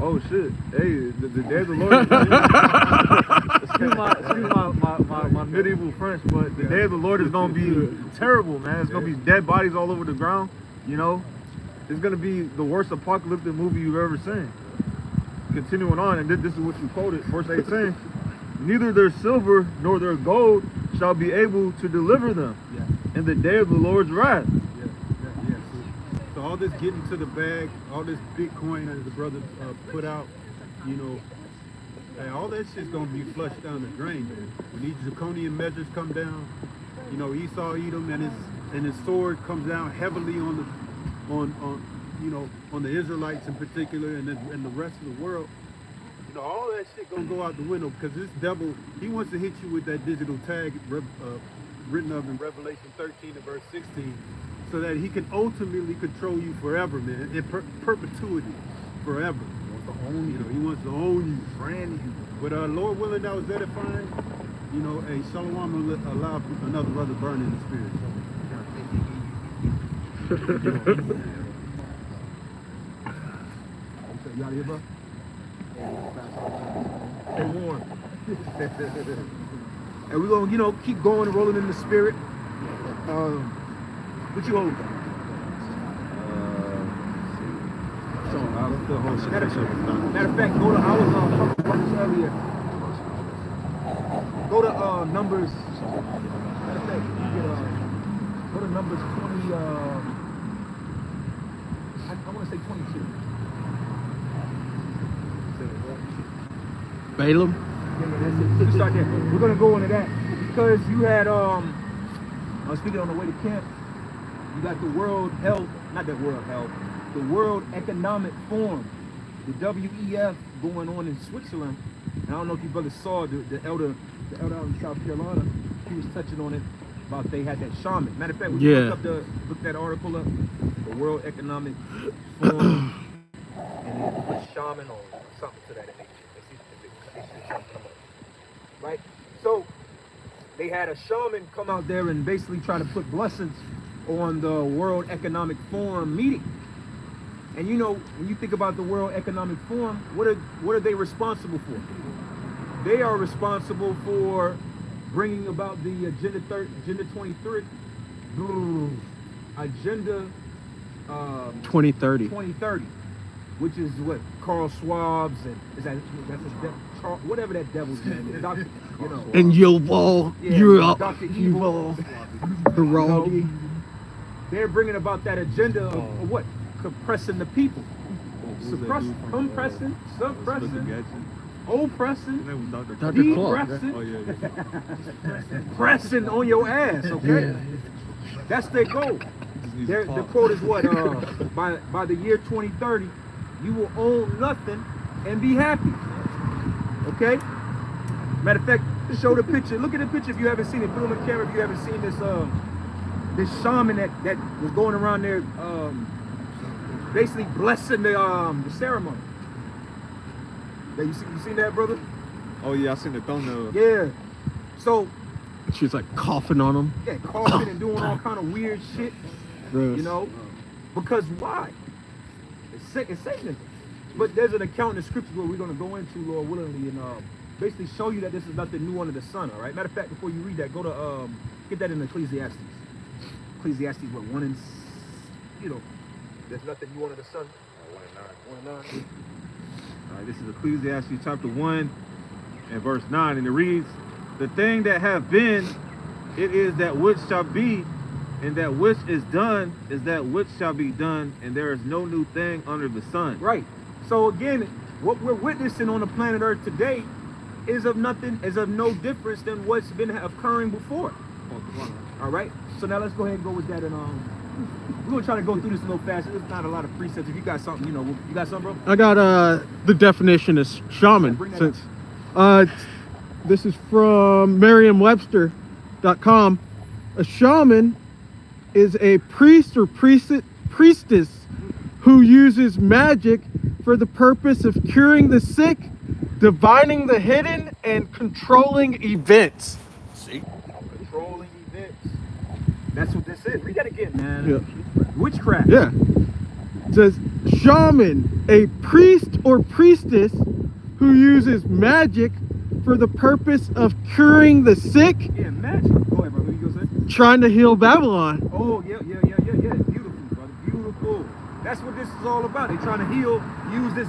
Oh shit! Hey, the day of the Lord. Excuse my medieval French, but the day of the Lord is gonna be terrible, man. It's gonna be dead bodies all over the ground. You know, it's gonna be the worst apocalyptic movie you've ever seen. Continuing on, and this is what you quoted, verse 18. Neither their silver nor their gold shall be able to deliver them in the day of the Lord's wrath. Yeah. So all this getting to the bag, all this Bitcoin that the brother put out, you know, hey, all that shit's gonna be flushed down the drain, man. When these draconian measures come down, you know, Esau Edom and his sword comes down heavily on the Israelites in particular, and the rest of the world. You know, all that shit gonna go out the window, because this devil, he wants to hit you with that digital tag written up in Revelation 13 and verse 16, so that he can ultimately control you forever, man, in perpetuity, forever. He wants to own you. He wants to own you, brand you. But Lord willing, that was edifying. You know, hey, Shalom will allow another brother burn in the spirit. You out here, bro? Stay warm. And we're gonna, you know, keep going and rolling in the spirit. What you holding? Matter of fact, go to, I was talking about this earlier. Go to Numbers. Matter of fact, go to Numbers 20. I want to say 22. Balaam. Yeah, that's it. Let's start there. We're gonna go into that because you had I was speaking on the way to camp. You got the World Economic Forum, the WEF, going on in Switzerland. And I don't know if you brothers saw the elder out in South Carolina. He was touching on it about they had that shaman. Matter of fact, we look that article up, the World Economic Forum, and they put shaman or something to that nature. Right? So they had a shaman come out there and basically try to put blessings on the World Economic Forum meeting. And you know, when you think about the World Economic Forum, what are they responsible for? They are responsible for bringing about the Agenda 2030, Agenda 2030. Which is what Carl Schwab's and whatever that devil's name is, Dr. You know. And Yuval, Dr. Evil. Harari. They're bringing about that agenda of what? Compressing the people. Compressing, suppressing, oppressing, depressing, pressing on your ass, okay? Yeah. That's their goal. The quote is what? By the year 2030, you will own nothing and be happy. Okay? Matter of fact, show the picture. Look at the picture if you haven't seen it. Put it on the camera if you haven't seen this this shaman that was going around there basically blessing the ceremony. You seen that, brother? Oh yeah, I seen the thumbnail. Yeah. So she was like coughing on him. Yeah, coughing and doing all kind of weird shit. Gross. You know? Because why? It's Satanism. But there's an account in the scriptures where we're going to go into, Lord willingly, and basically show you that this is nothing new under the sun, all right? Matter of fact, before you read that, go to, get that in Ecclesiastes. Ecclesiastes, what, 1 and, you know, there's nothing new under the sun. 1 and 9. All right, this is Ecclesiastes chapter 1 and verse 9, and it reads, The thing that have been, it is that which shall be, and that which is done is that which shall be done, and there is no new thing under the sun. Right. So again, what we're witnessing on the planet Earth today is of no difference than what's been occurring before. All right. So now let's go ahead and go with that, and we're gonna try to go through this a little faster. There's not a lot of precepts. If you got something, you got something, bro? I got the definition of shaman. Bring that Since this is from Merriam-Webster.com. A shaman is a priest or priestess who uses magic for the purpose of curing the sick, divining the hidden, and controlling events. See? Controlling events. That's what this is. Read that again, man. Yeah. Witchcraft. Yeah. It says shaman, a priest or priestess who uses magic for the purpose of curing the sick, Yeah, magic. Go ahead, brother. You gonna say? trying to heal Babylon. Oh, yeah. Beautiful, brother. Beautiful. That's what this is all about. They're trying to use this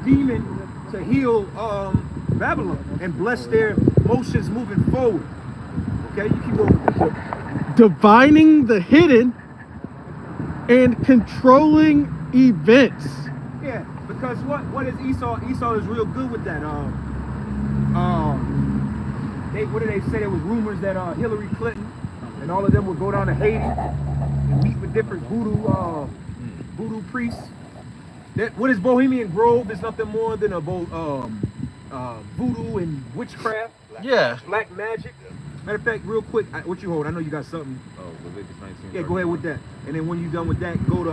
demon to heal Babylon and bless their motions moving forward. Okay, you keep going with this. Divining the hidden and controlling events. Yeah, because what is Esau? Esau is real good with that. What did they say? There was rumors that Hillary Clinton and all of them would go down to Haiti and meet with different voodoo priests. What is Bohemian Grove? Is nothing more than a voodoo and witchcraft. Yeah. Black magic. Matter of fact, real quick, what you hold? I know you got something. Oh, Leviticus 19. Yeah, go ahead with that. And then when you're done with that, go to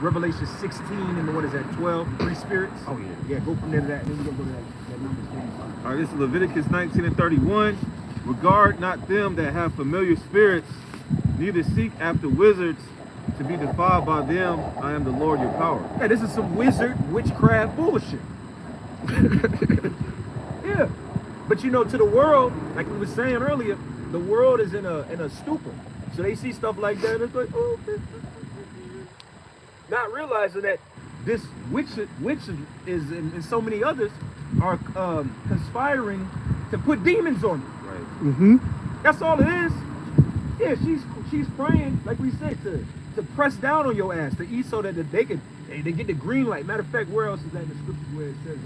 Revelation 16 and what is that, 12? 3 spirits? Oh, yeah. Yeah, go from there to that. And then we're going to go to that number. All right, this is Leviticus 19 and 31. Regard not them that have familiar spirits, neither seek after wizards to be defiled by them. I am the Lord your power. Yeah, this is some witchcraft bullshit. Yeah. But to the world, like we were saying earlier, the world is in a stupor. So they see stuff like that and it's like, oh, not realizing that this witch is and so many others are conspiring to put demons on you. Right. Mm-hmm. That's all it is. Yeah, she's praying, like we said, to press down on your ass, to Esau, that they get the green light. Matter of fact, where else is that in the scriptures where it says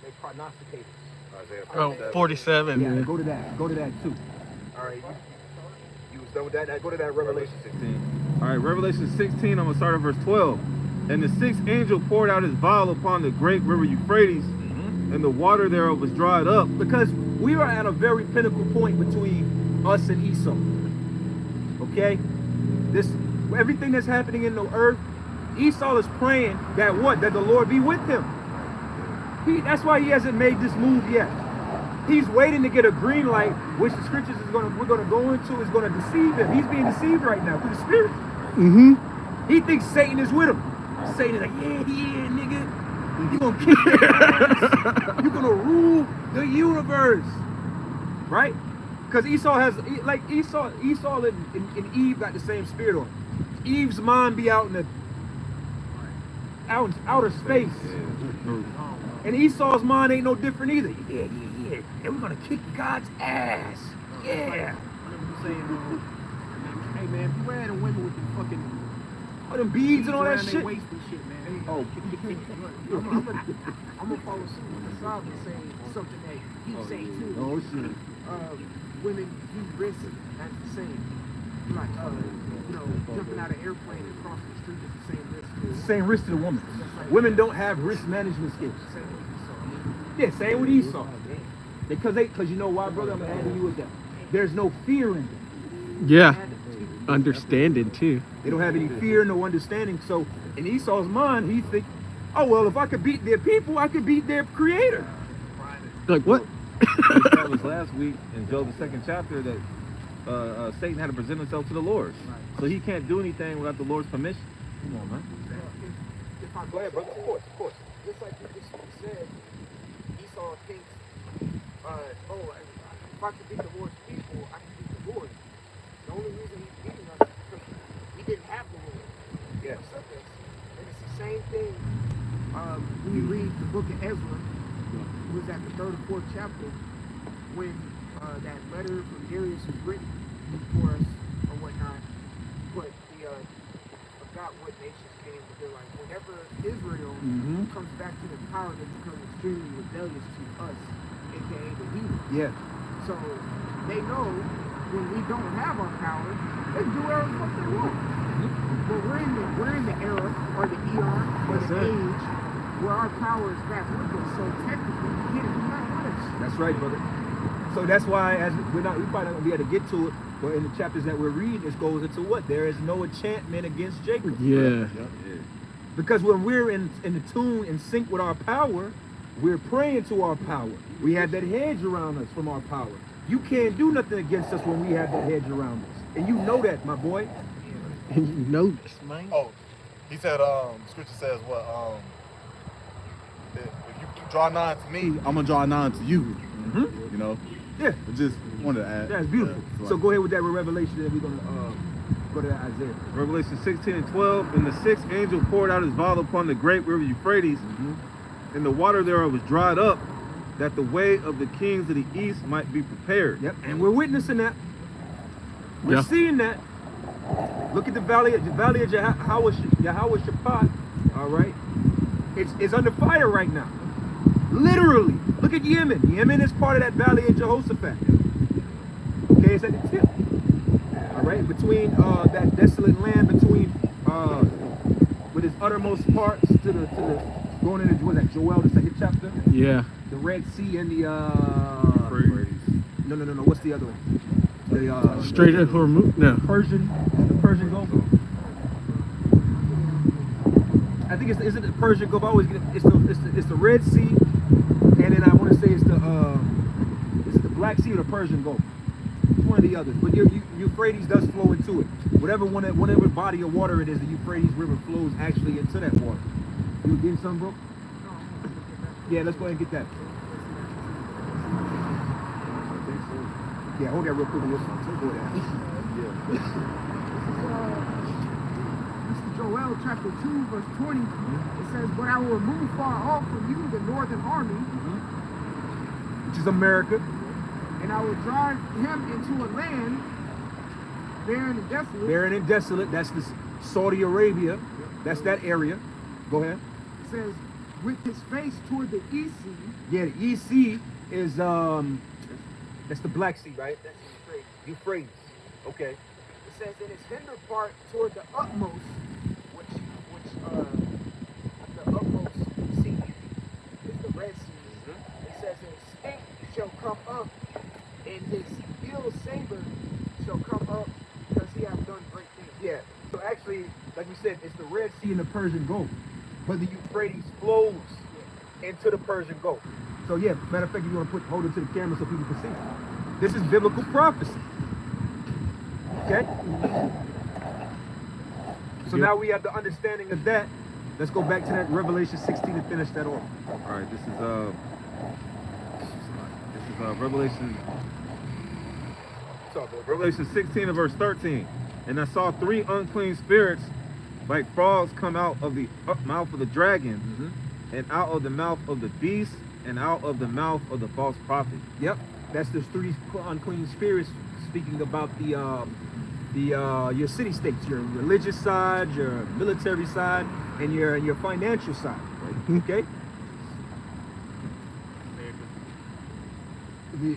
they prognosticated? Oh, 47. Yeah, go to that. Go to that too. All right, you was done with that. Now go to that Revelation 16. All right, Revelation 16, I'm going to start at verse 12. And the sixth angel poured out his vial upon the great river Euphrates, and the water thereof was dried up. because we are at a very pinnacle point between us and Esau. Okay, everything that's happening in the earth, Esau is praying that the Lord be with him. That's why he hasn't made this move yet. He's waiting to get a green light, which the scriptures we're gonna go into is gonna deceive him. He's being deceived right now through the spirit. Mm-hmm. He thinks Satan is with him. Satan is like, yeah, nigga. You gonna kick your ass. You gonna rule the universe, right? Because Esau and Eve got the same spirit on him. Eve's mind be out in the outer space, and Esau's mind ain't no different either. Yeah. And we're gonna kick God's ass. Yeah. Hey man, beware of the women with the fucking All them beads and all that shit. waist and shit, man. Oh. I'm gonna follow suit with the Sovereign saying something that he say too. Oh shit. Women view risk as the same. Like jumping out of an airplane and crossing the street is the same risk. Same risk to the woman. Women don't have risk management skills. Yeah, same with Esau. Because you know why, brother? I'm gonna add to you with that. There's no fear in them. Yeah. Understanding too. They don't have any fear, no understanding. So in Esau's mind, he think, oh well, if I could beat their people, I could beat their creator. Like what? That was last week in Job, the 2nd chapter, that Satan had to present himself to the Lord. So he can't do anything without the Lord's permission. Come on, man. Go ahead, brother. Of course. Just like you just said, Esau thinks, if I could beat the Lord's people, I can beat the Lord. The only reason he's beating us is because he didn't have the Lord. Yeah. And it's the same thing when you read the book of Ezra, with was at the 3rd or 4th chapter when that letter from Darius was written for us or whatnot. But the I forgot what nations came, but they're like, whenever Israel comes back to the power, they become extremely rebellious to us, aka the heathen. Yeah. So they know when we don't have our power, they do whatever the fuck they want. But we're in the era or the eon or the age where our power is back with us. So technically, we get it back with us. That's right, brother. So that's why, as we probably not gonna be able to get to it, but in the chapters that we're reading, this goes into what? There is no enchantment against Jacob. Yeah. Because when we're in the tune and sync with our power, we're praying to our power. We have that hedge around us from our power. You can't do nothing against us when we have that hedge around us, and you know that, my boy. And you know this. Oh, he said, scripture says what? If you draw nigh to me, I'm gonna draw nigh to you. You know? Yeah. I just wanted to add. That's beautiful. Yeah, So go ahead with that with Revelation, then we're gonna go to that Isaiah. Revelation 16 and 12. And the sixth angel poured out his vial upon the great river Euphrates, and the water thereof was dried up, that the way of the kings of the east might be prepared. Yep. And we're witnessing that. We're Yeah. seeing that. Look at the valley of Yahweh Shaphat. All right. It's under fire right now. Literally. Look at Yemen. Yemen is part of that valley of Jehoshaphat. Okay, it's at the tip. All right, between that desolate land, between with its uttermost parts to the going into what is that, Joel, the 2nd chapter, Yeah. the Red Sea and the no, what's the other one? The Straight at Hormuz. No. the Persian Gulf. I think is it the Persian Gulf? I always get it's the Red Sea, and then I want to say it's the Black Sea or the Persian Gulf. It's one of the others, but Euphrates does flow into it. Whatever body of water it is, the Euphrates River flows actually into that water. You getting some, bro? Yeah, let's go ahead and get that. Yeah, hold that real quick. This is Joel chapter 2, verse 20. It says, "But I will remove far off from you the northern army, which is America. and I will drive him into a land barren and desolate." Barren and desolate. That's the Saudi Arabia. That's that area. Go ahead. It says, "with his face toward the east sea." Yeah, the East Sea is that's the Black Sea, right? That's Euphrates. Euphrates. Okay. It says, "in its hinder part toward the utmost," which the utmost sea is the Red Sea. It says, "and his stink shall come up, and his ill savor shall come up, because he hath done great things." Yeah. So actually, like we said, it's the Red Sea and the Persian Gulf, but the Euphrates flows into the Persian Gulf. So yeah, matter of fact, you want to hold it to the camera so people can see. This is biblical prophecy. Okay. So now we have the understanding of that. Let's go back to that Revelation 16 and finish that off. All right, this is Revelation. Revelation 16 and verse 13. And I saw 3 unclean spirits like frogs come out of the mouth of the dragon, and out of the mouth of the beast, and out of the mouth of the false prophet. Yep, that's the 3 unclean spirits speaking about your city states, your religious side, your military side, and your financial side. Right? Okay.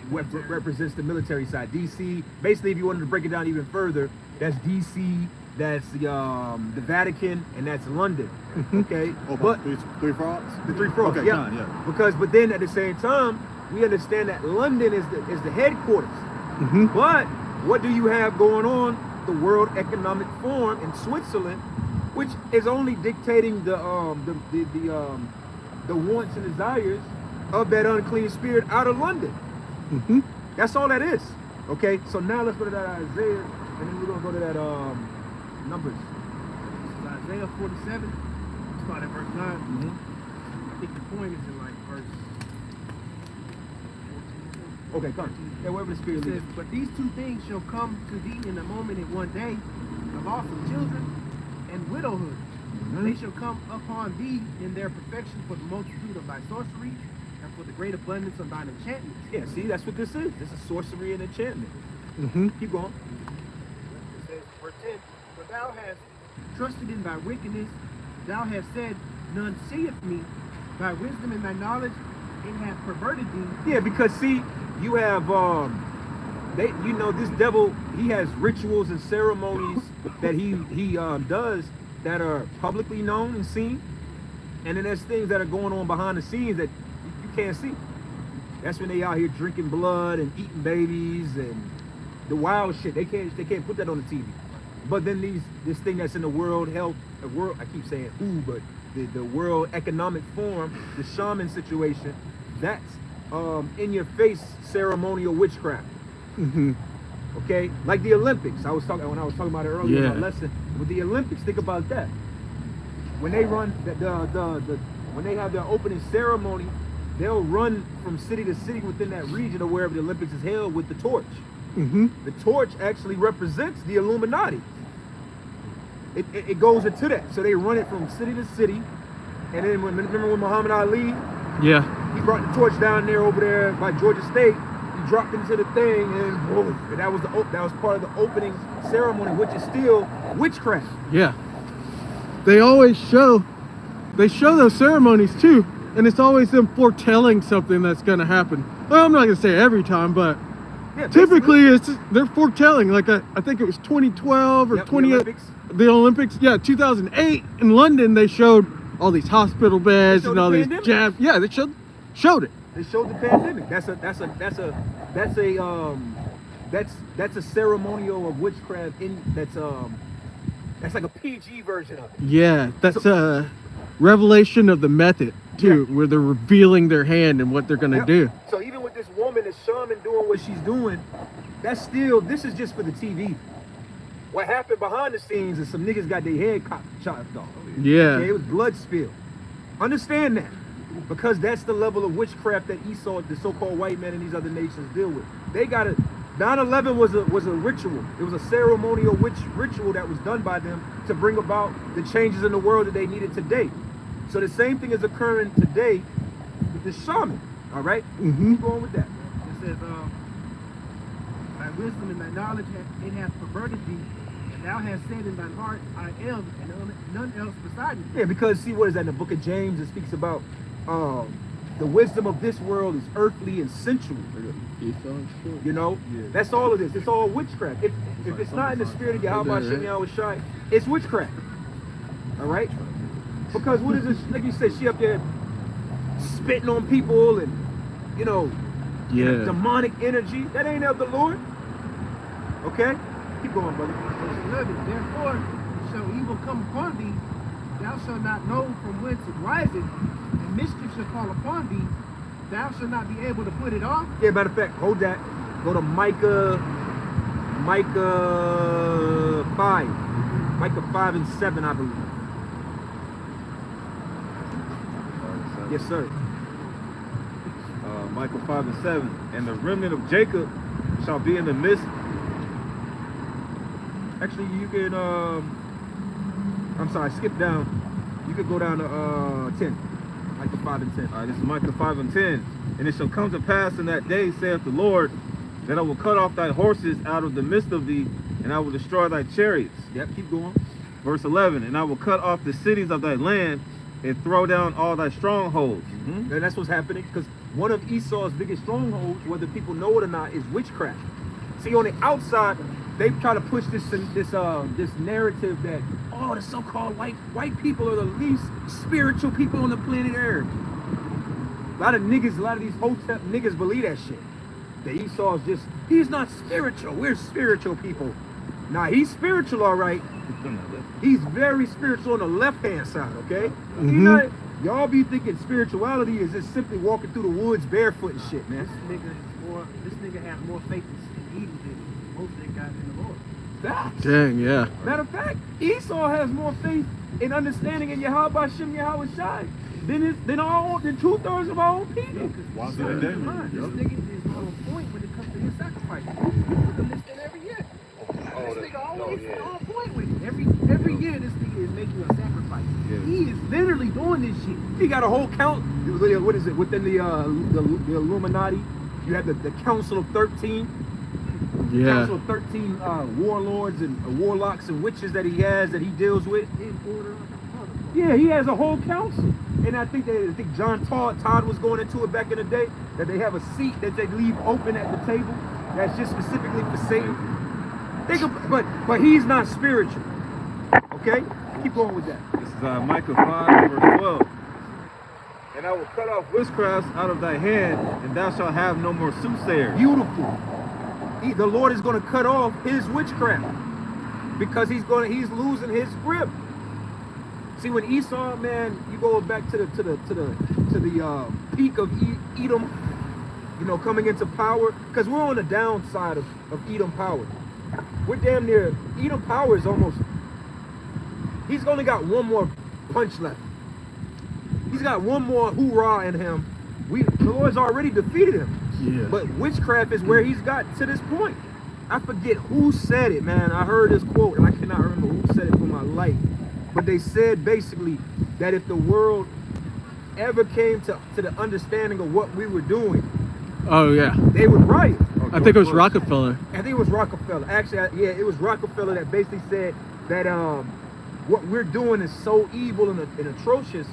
What represents the military side? DC. Basically, if you wanted to break it down even further, that's DC. That's the Vatican, and that's London. Okay. But three frogs? The 3 frogs. Okay, Yeah. yeah. But then at the same time, we understand that London is the headquarters. But what do you have going on? The World Economic Forum in Switzerland, which is only dictating the wants and desires of that unclean spirit out of London. That's all that is. Okay. So now let's go to that Isaiah, and then we're gonna go to that Numbers. This is Isaiah 47. Start at verse 9. I think the point is in like verse 14. Okay, come. Yeah, wherever the spirit It says, leads. "But these 2 things shall come to thee in a moment in one day, the loss of children and widowhood. They shall come upon thee in their perfection for the multitude of thy sorcery, and for the great abundance of thine enchantments. Yeah, see, that's what this is. This is sorcery and enchantment. Mm-hmm. Keep going. It says, verse 10, for thou hast trusted in thy wickedness, thou hast said, none seeth me, thy wisdom and thy knowledge, it hath perverted thee. Yeah, because see, you have this devil, he has rituals and ceremonies that he does that are publicly known and seen, and then there's things that are going on behind the scenes that you can't see. That's when they out here drinking blood and eating babies and the wild shit. They can't put that on the TV. But then this thing that's in the World Health, I keep saying WHO, but the World Economic Forum, the shaman situation, that's in your face ceremonial witchcraft. Mm-hmm. Okay, like the Olympics. When I was talking about it earlier in my Yeah. lesson. With the Olympics, think about that. When they run when they have their opening ceremony, they'll run from city to city within that region or wherever the Olympics is held with the torch. Mm-hmm. The torch actually represents the Illuminati. It goes into that. So they run it from city to city. And then remember when Muhammad Ali, Yeah. he brought the torch down there over there by Georgia State. He dropped into the thing and boom. And that was part of the opening ceremony, which is still witchcraft. Yeah. They always show those ceremonies too, and it's always them foretelling something that's gonna happen. Well, I'm not gonna say every time, but Yeah, typically they're foretelling. Like I think it was 2012 or Yep, the 20 Olympics. the Olympics. Yeah, 2008 in London they showed all these hospital beds showed and the all these pandemic. jabs. Yeah, they showed it. They showed the pandemic. That's a ceremonial of witchcraft that's like a PG version of it. Yeah, that's a revelation of the method too, where they're revealing their hand and what they're gonna Yep. do. So even with this woman, this shaman doing what she's doing, this is just for the TV. What happened behind the scenes is some niggas got their head chopped off. Yeah. It was blood spill. Understand that. Because that's the level of witchcraft that Esau, the so-called white man, and these other nations deal with. They got it. 9/11 was a ritual. It was a ceremonial ritual that was done by them to bring about the changes in the world that they needed today. So the same thing is occurring today with the shaman. All right? Mm-hmm. Keep going with that. It says, thy wisdom and thy knowledge it hath perverted thee, and thou hast said in thine heart, I am, and none else beside me. Yeah, because see, what is that in the book of James? It speaks about the wisdom of this world is earthly and sensual. You know, that's all of this. It's all witchcraft. If it's not in the spirit of Yahweh Shem Yahweh Shai, it's witchcraft. All right? Because what is this? Like you said, she up there spitting on people and in a demonic energy. That ain't of the Lord. Okay? Keep going, brother. Verse 11, therefore shall evil come upon thee, thou shalt not know from whence it riseth, and mischief shall fall upon thee, thou shalt not be able to put it off. Yeah, matter of fact, hold that. Go to Micah 5. Micah 5 and 7, I believe. Yes, sir. Micah 5 and 7. And the remnant of Jacob shall be in the midst. Actually, you can, I'm sorry, skip down. You could go down to 10. Micah 5 and 10. All right, this is Micah 5 and 10. And it shall come to pass in that day, saith the Lord, that I will cut off thy horses out of the midst of thee, and I will destroy thy chariots. Yep, keep going. Verse 11, and I will cut off the cities of thy land, and throw down all thy strongholds. And that's what's happening, because one of Esau's biggest strongholds, whether people know it or not, is witchcraft. See, on the outside, they try to push this narrative that, oh, the so-called white people are the least spiritual people on the planet Earth. A lot of these Hotep niggas believe that shit. That Esau's he's not spiritual. We're spiritual people. Nah, he's spiritual, all right. He's very spiritual on the left-hand side, okay? Y'all be thinking spirituality is just simply walking through the woods barefoot and shit, man. This nigga has more faith in evil than most of they got in the Lord. Facts. Dang, yeah. Matter of fact, Esau has more faith in understanding in Yahweh Shem Yahweh Shai than 2/3 of our own people. This nigga is on point when it comes to his sacrifice. Put the list in every year. This nigga always on point with it. Every year this nigga is making a sacrifice. Yeah. He is literally doing this shit. He got a whole count what is it? Within the Illuminati, you have the Council of 13. Council of 13 warlords and warlocks and witches that he deals with. Yeah, he has a whole council. And I think John Todd was going into it back in the day, that they have a seat that they leave open at the table that's just specifically for Satan. But he's not spiritual. Okay? Keep going with that. This is Micah 5, verse 12. And I will cut off witchcrafts out of thy hand, and thou shalt have no more soothsayers. Beautiful. The Lord is going to cut off his witchcraft because he's losing his grip. See, when Esau, man, you go back to the peak of Edom, you know, coming into power, because we're on the downside of Edom power. We're damn near, Edom power is almost, he's only got one more punch left. He's got one more hoorah in him. The Lord's already defeated him. Yeah. But witchcraft is where he's got to this point. I forget who said it, man. I heard this quote, and I cannot remember who said it for my life. But they said basically that if the world ever came to the understanding of what we were doing, Oh yeah. they would riot. I think it was Rockefeller. I think it was Rockefeller. Actually, yeah, it was Rockefeller that basically said that what we're doing is so evil and atrocious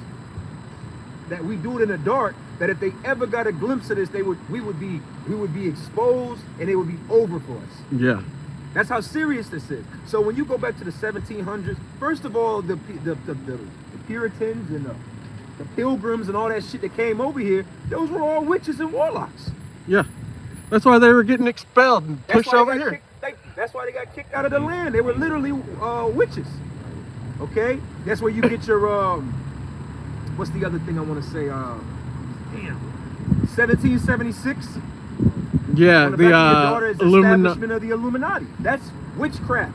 that we do it in the dark, that if they ever got a glimpse of this, we would be exposed and it would be over for us. Yeah. That's how serious this is. So when you go back to the 1700s, first of all, the Puritans and the Pilgrims and all that shit that came over here, those were all witches and warlocks. Yeah. That's why they were getting expelled and That's pushed why over they got here. that's why they got kicked out of the land. They were literally witches. Okay? That's where you get your what's the other thing I want to say? 1776. Yeah, On the back of your daughter is the establishment Illuminati. of the Illuminati. That's witchcraft.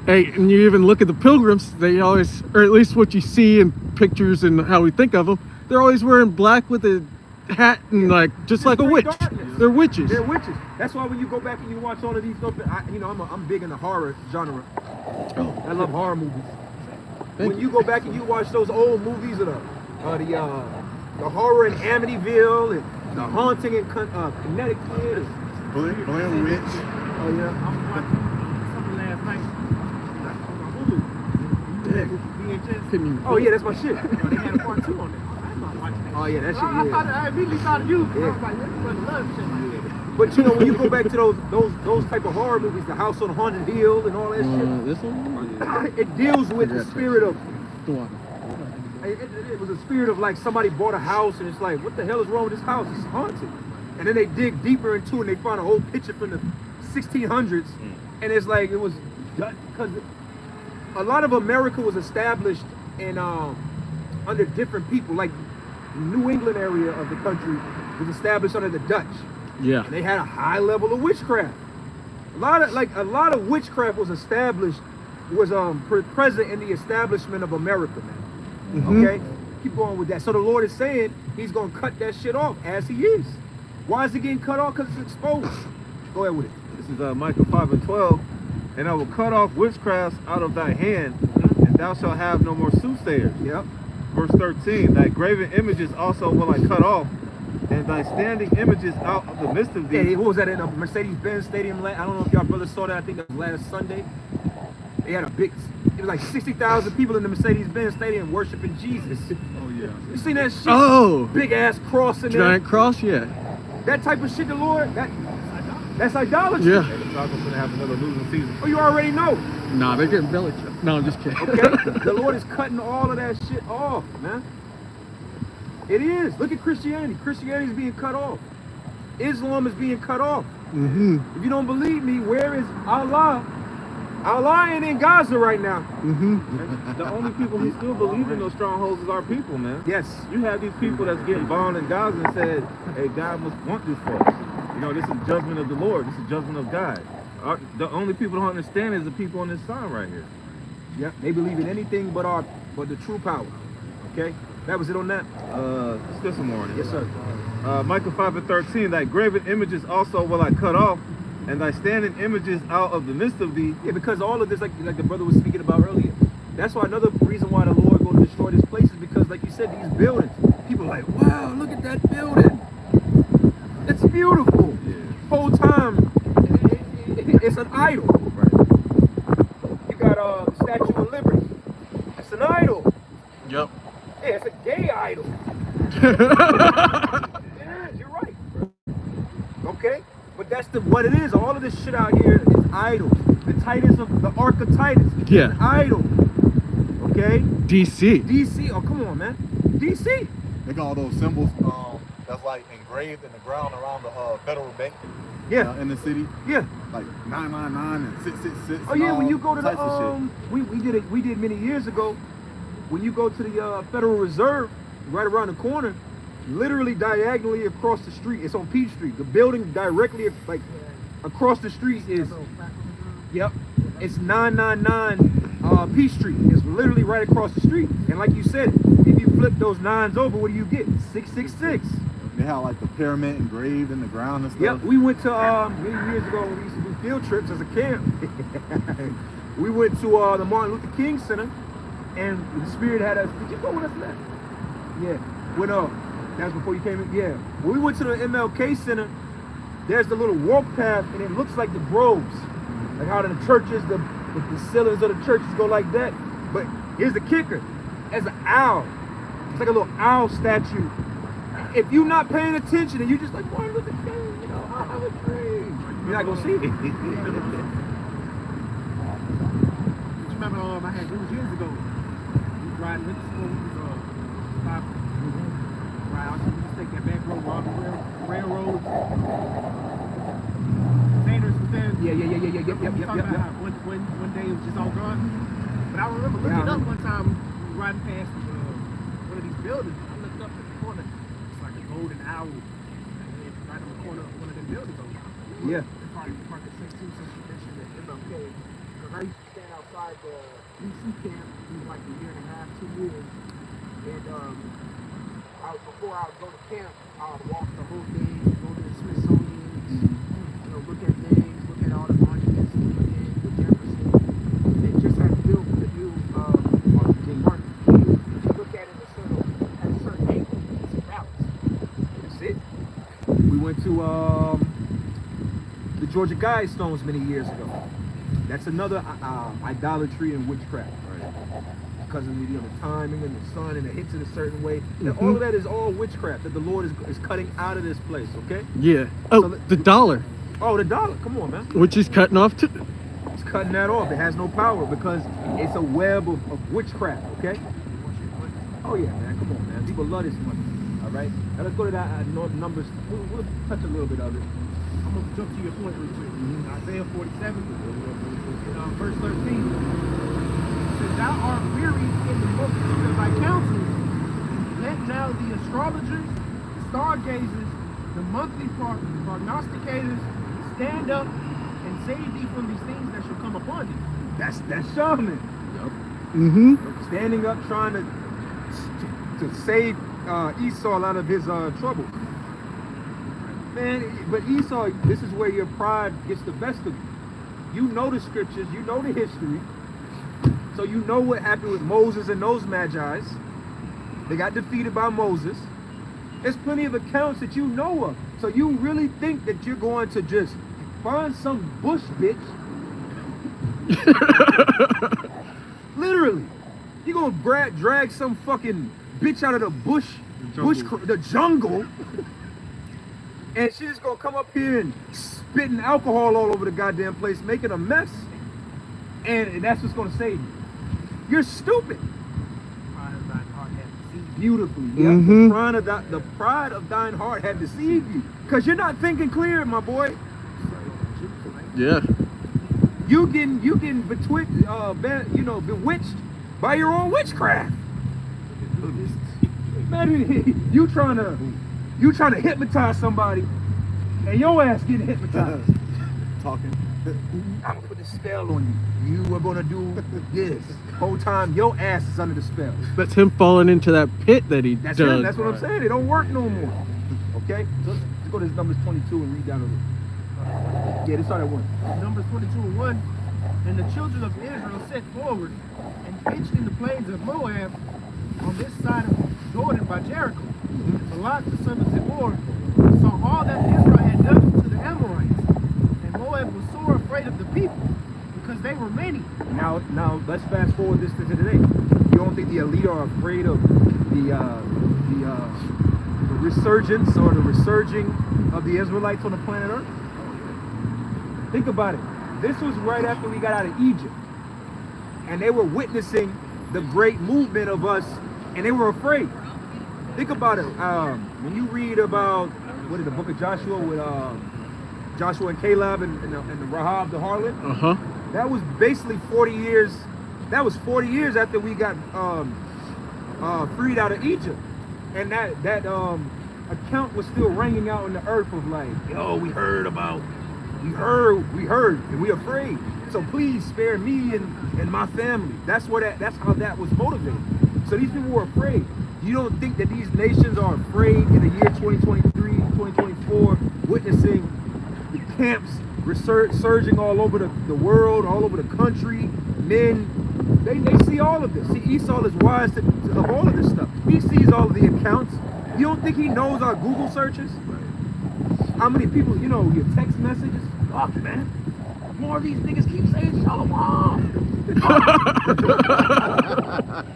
Hey, and you even look at the Pilgrims. They always, or at least what you see in pictures and how we think of them, they're always wearing black with a hat and like just like a bring witch. darkness. They're witches. They're witches. That's why when you go back and you watch all of these, I'm big in the horror genre. I love horror movies. When you go back and you watch those old movies of the horror in Amityville and the haunting in Connecticut. Blair Witch. Oh yeah. I was watching something last night. Can Oh yeah, that's my shit. They had a part 2 on it. I'm not watching that. Oh yeah, that shit. I Yeah. immediately thought of you. Yeah. I was like, this is love shit like that. But you know, when you go back to those type of horror movies, The House on Haunted Hill and all that this one? shit, it deals with the spirit of. The one. It was a spirit of like somebody bought a house and it's like, what the hell is wrong with this house? It's haunted. And then they dig deeper into it and they find an old picture from the 1600s, and it's like it was because a lot of America was established in under different people. Like the New England area of the country was established under the Dutch. Yeah. And they had a high level of witchcraft. A lot of witchcraft was established, was present in the establishment of America, man. Okay, keep going with that. So the Lord is saying He's gonna cut that shit off as He is. Why is it getting cut off? Because it's exposed. Go ahead with it. This is Micah 5 and 12. And I will cut off witchcrafts out of thy hand, and thou shalt have no more soothsayers. Yep. Verse 13, thy graven images also will I cut off, and thy standing images out of the midst of thee. Yeah, what was that in a Mercedes-Benz Stadium? I don't know if y'all brothers saw that. I think that was last Sunday. They had it was like 60,000 people in the Mercedes-Benz Stadium worshiping Jesus. Oh yeah. You seen that shit? Oh, Big ass cross in there. giant cross, yeah. That type of shit, the Lord, that's idolatry. Yeah. And the Falcons gonna have another losing season. Oh, you already know. Nah, they're getting belly. No, I'm just kidding. Okay? The Lord is cutting all of that shit off, man. It is. Look at Christianity. Christianity is being cut off. Islam is being cut off. Mm-hmm. If you don't believe me, where is Allah? Allah ain't in Gaza right now. Mm-hmm. The only people who still believe in those strongholds is our people, man. Yes. You have these people that's getting bombed in Gaza and said, hey, God must want this for us. You know, this is judgment of the Lord. This is judgment of God. The only people who don't understand is the people on this sign right here. Yep. They believe in anything but the true power. Okay? That was it on that? Still some more on it. Yes, sir. Micah 5 and 13, thy graven images also will I cut off, and thy standing images out of the midst of thee. Yeah, because all of this, like the brother was speaking about earlier, that's why another reason why the Lord going to destroy this place is because, like you said, these buildings, People are like, wow, look at that building. It's beautiful. Whole time, it's an idol. You got the Statue of Liberty. It's an idol. Yep. Yeah, it's a gay idol. Yeah, you're right. Okay, but that's what it is. All of this shit out here is idols. The Titus of the Ark of Titus. Yeah. An idol. Okay. DC. DC. Oh, come on, man. DC. They got all those symbols that's like engraved in the ground around the federal bank. Yeah. In the city. Yeah. Like 999 and 666. Oh yeah. When you go to the types of shit. we did many years ago. When you go to the Federal Reserve, right around the corner, literally diagonally across the street, it's on Peach Street. The building directly like across the street is, yep, it's 999 Peach Street. It's literally right across the street. And like you said, if you flip those nines over, what do you get? 666. They have like the pyramid engraved in the ground and stuff. Yep, we went to many years ago when we used to do field trips as a camp. We went to the Martin Luther King Center, and the Spirit had us. Did you go with us to that? Yeah. When that was before you came in. Yeah. When we went to the MLK Center, there's the little walk path, and it looks like the groves, like how the churches, the ceilings of the churches go like that. But here's the kicker: as an owl, it's like a little owl statue. If you're not paying attention and you just like Martin Luther King, you know, I have a dream, you're not gonna see it. Remember, I had it was years ago. We was riding with the school. We was right out. We just take that back road, all the railroad. Containers was there. Yeah. One day it was just all gone. But I remember looking up one time, we were riding past one of these buildings. I looked up at the corner. It's like a golden owl. And it's right on the corner of one of them buildings over there. Yeah. It's probably the same too, since you mentioned the MLK. Because I used to stand outside the DC camp for like a year and a half, 2 years. And before I would go to camp, I would walk the whole day, go to the Smithsonian, you know, look at things, look at all the monuments, the Jefferson. They just had built the new Martin King. You look at it at a certain angle, it's a balance. That's it. We went to the Georgia Guidestones many years ago. That's another idolatry and witchcraft, right? Because of the timing and the sun and it hits it a certain way. And all of that is all witchcraft that the Lord is cutting out of this place, okay? Yeah. Oh, So the dollar, Oh, the dollar, come on, man. which is cutting off too. It's cutting that off. It has no power because it's a web of witchcraft, okay? Oh yeah, man, come on, man. People love this money, all right? Now let's go to that Numbers. We'll touch a little bit of it. I'm going to jump to your point real quick. Isaiah 47, verse 13. Since thou art weary in the multitude of thy counsels, let now the astrologers, the stargazers, the monthly prognosticators stand up and save thee from these things that shall come upon thee. That's shaman. Mm-hmm. Standing up trying to save Esau out of his trouble. Man, but Esau, this is where your pride gets the best of you. You know the scriptures, you know the history. So you know what happened with Moses and those magi's. They got defeated by Moses. There's plenty of accounts that you know of. So you really think that you're going to just find some bush bitch. Literally. You're going to drag some fucking bitch out of the the jungle. And she's just going to come up here and spitting alcohol all over the goddamn place, making a mess. And that's what's going to save you. You're stupid. Beautifully. Yeah. Mhm. The pride of thine heart had deceived you. Because you're not thinking clear, my boy. Yeah. You getting bewitched by your own witchcraft. Imagine you trying to hypnotize somebody and your ass getting hypnotized. Talking. I'm gonna put this spell on you. You are gonna do this. Whole time your ass is under the spell. That's him falling into that pit that he That's dug. him. That's what I'm saying. It don't work no more. Okay? So let's go to Numbers 22 and read down a little. Yeah, this start at 1. Numbers 22:1. And the children of Israel set forward and pitched in the plains of Moab on this side of Jordan by Jericho. Balak, the son of Zippor, saw all that Israel had done to the Amorites. And Moab was sore afraid of the people because they were many. Now let's fast forward this to today. You don't think the elite are afraid of the resurgence or the resurging of the Israelites on the planet Earth? Think about it. This was right after we got out of Egypt, and they were witnessing the great movement of us, and they were afraid. Think about it. When you read about what is the book of Joshua with Joshua and Caleb and the Rahab the harlot, that was basically 40 years. That was 40 years after we got freed out of Egypt, and that account was still ringing out in the earth of like, yo, we heard, and we afraid. So please spare me and my family. That's how that was motivated. So these people were afraid. You don't think that these nations are afraid in the year 2023, 2024, witnessing the camps surging all over the world, all over the country? Men, they see all of this. See, Esau is wise of all of this stuff. He sees all of the accounts. You don't think he knows our Google searches? How many people, your text messages? Fuck, man. More of these niggas keep saying shalom.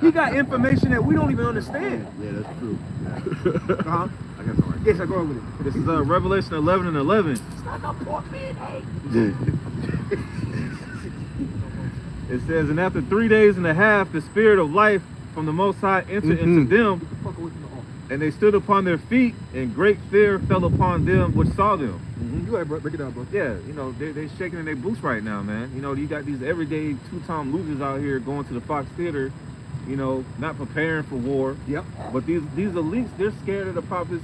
He got information that we don't even understand. Yeah, that's true. Uh-huh. I got something. Yes, I go with it. This is Revelation 11:11. It's not no pork meat, hey. It says, and after 3 days and a half, the spirit of life from the Most High entered into them, and they stood upon their feet, and great fear fell upon them which saw them. You gotta break it down, bro. Yeah, they shaking in their boots right now, man. You got these everyday two-time losers out here going to the Fox Theater, not preparing for war. Yep. But these elites, they're scared of the prophets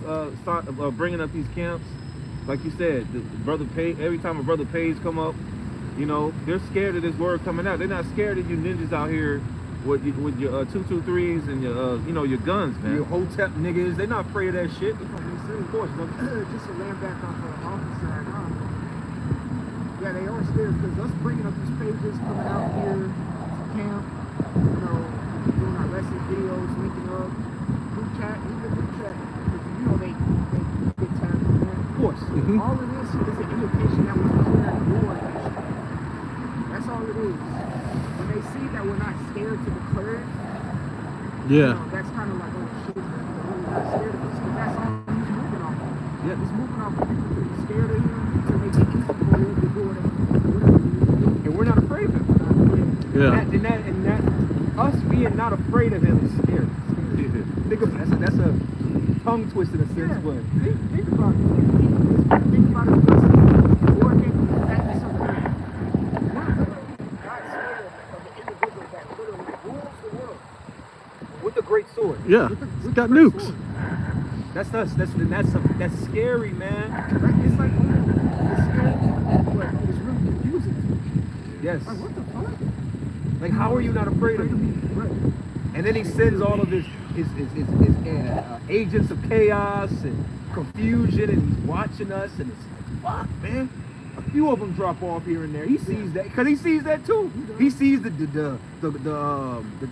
bringing up these camps. Like you said, the brother Page, every time a brother Page come up, they're scared of this word coming out. They're not scared of you ninjas out here with your 223s and your guns, man. Your Hotep niggas, they're not afraid of that shit. Of course, bro. Just to land back off of the officer at home. Yeah, they are scared because us bringing up these pages, coming out here to camp, doing our lesson videos, linking up, group chat, even group chat, because they get tagged from that. Of course. All of this is an indication that we're declaring war against you. That's all it is. When they see that we're not scared to declare it, that's kind of like, oh shit, we're not scared of this, because that's all he's moving off of. Yeah. He's moving off of people that are scared of him to make it easy for him to do whatever he needs to do. And we're not afraid of him. Yeah. And that us being not afraid of him is scary. Think of that's a tongue twist in a sense, Yeah. but Think about it. Think about it. War came from the fatness of the man. God's scared of the individual that literally rules the world. with a great sword. Yeah. It's got nukes. That's us. That's scary, man. It's like, it's scary, but it's really confusing. Yes. Like, what the fuck? Like, how are you not afraid of him? Right. And then he sends all of his agents of chaos and confusion, and he's watching us, and it's like, fuck, man. A few of them drop off here and there. He sees that, because he sees that too. He sees the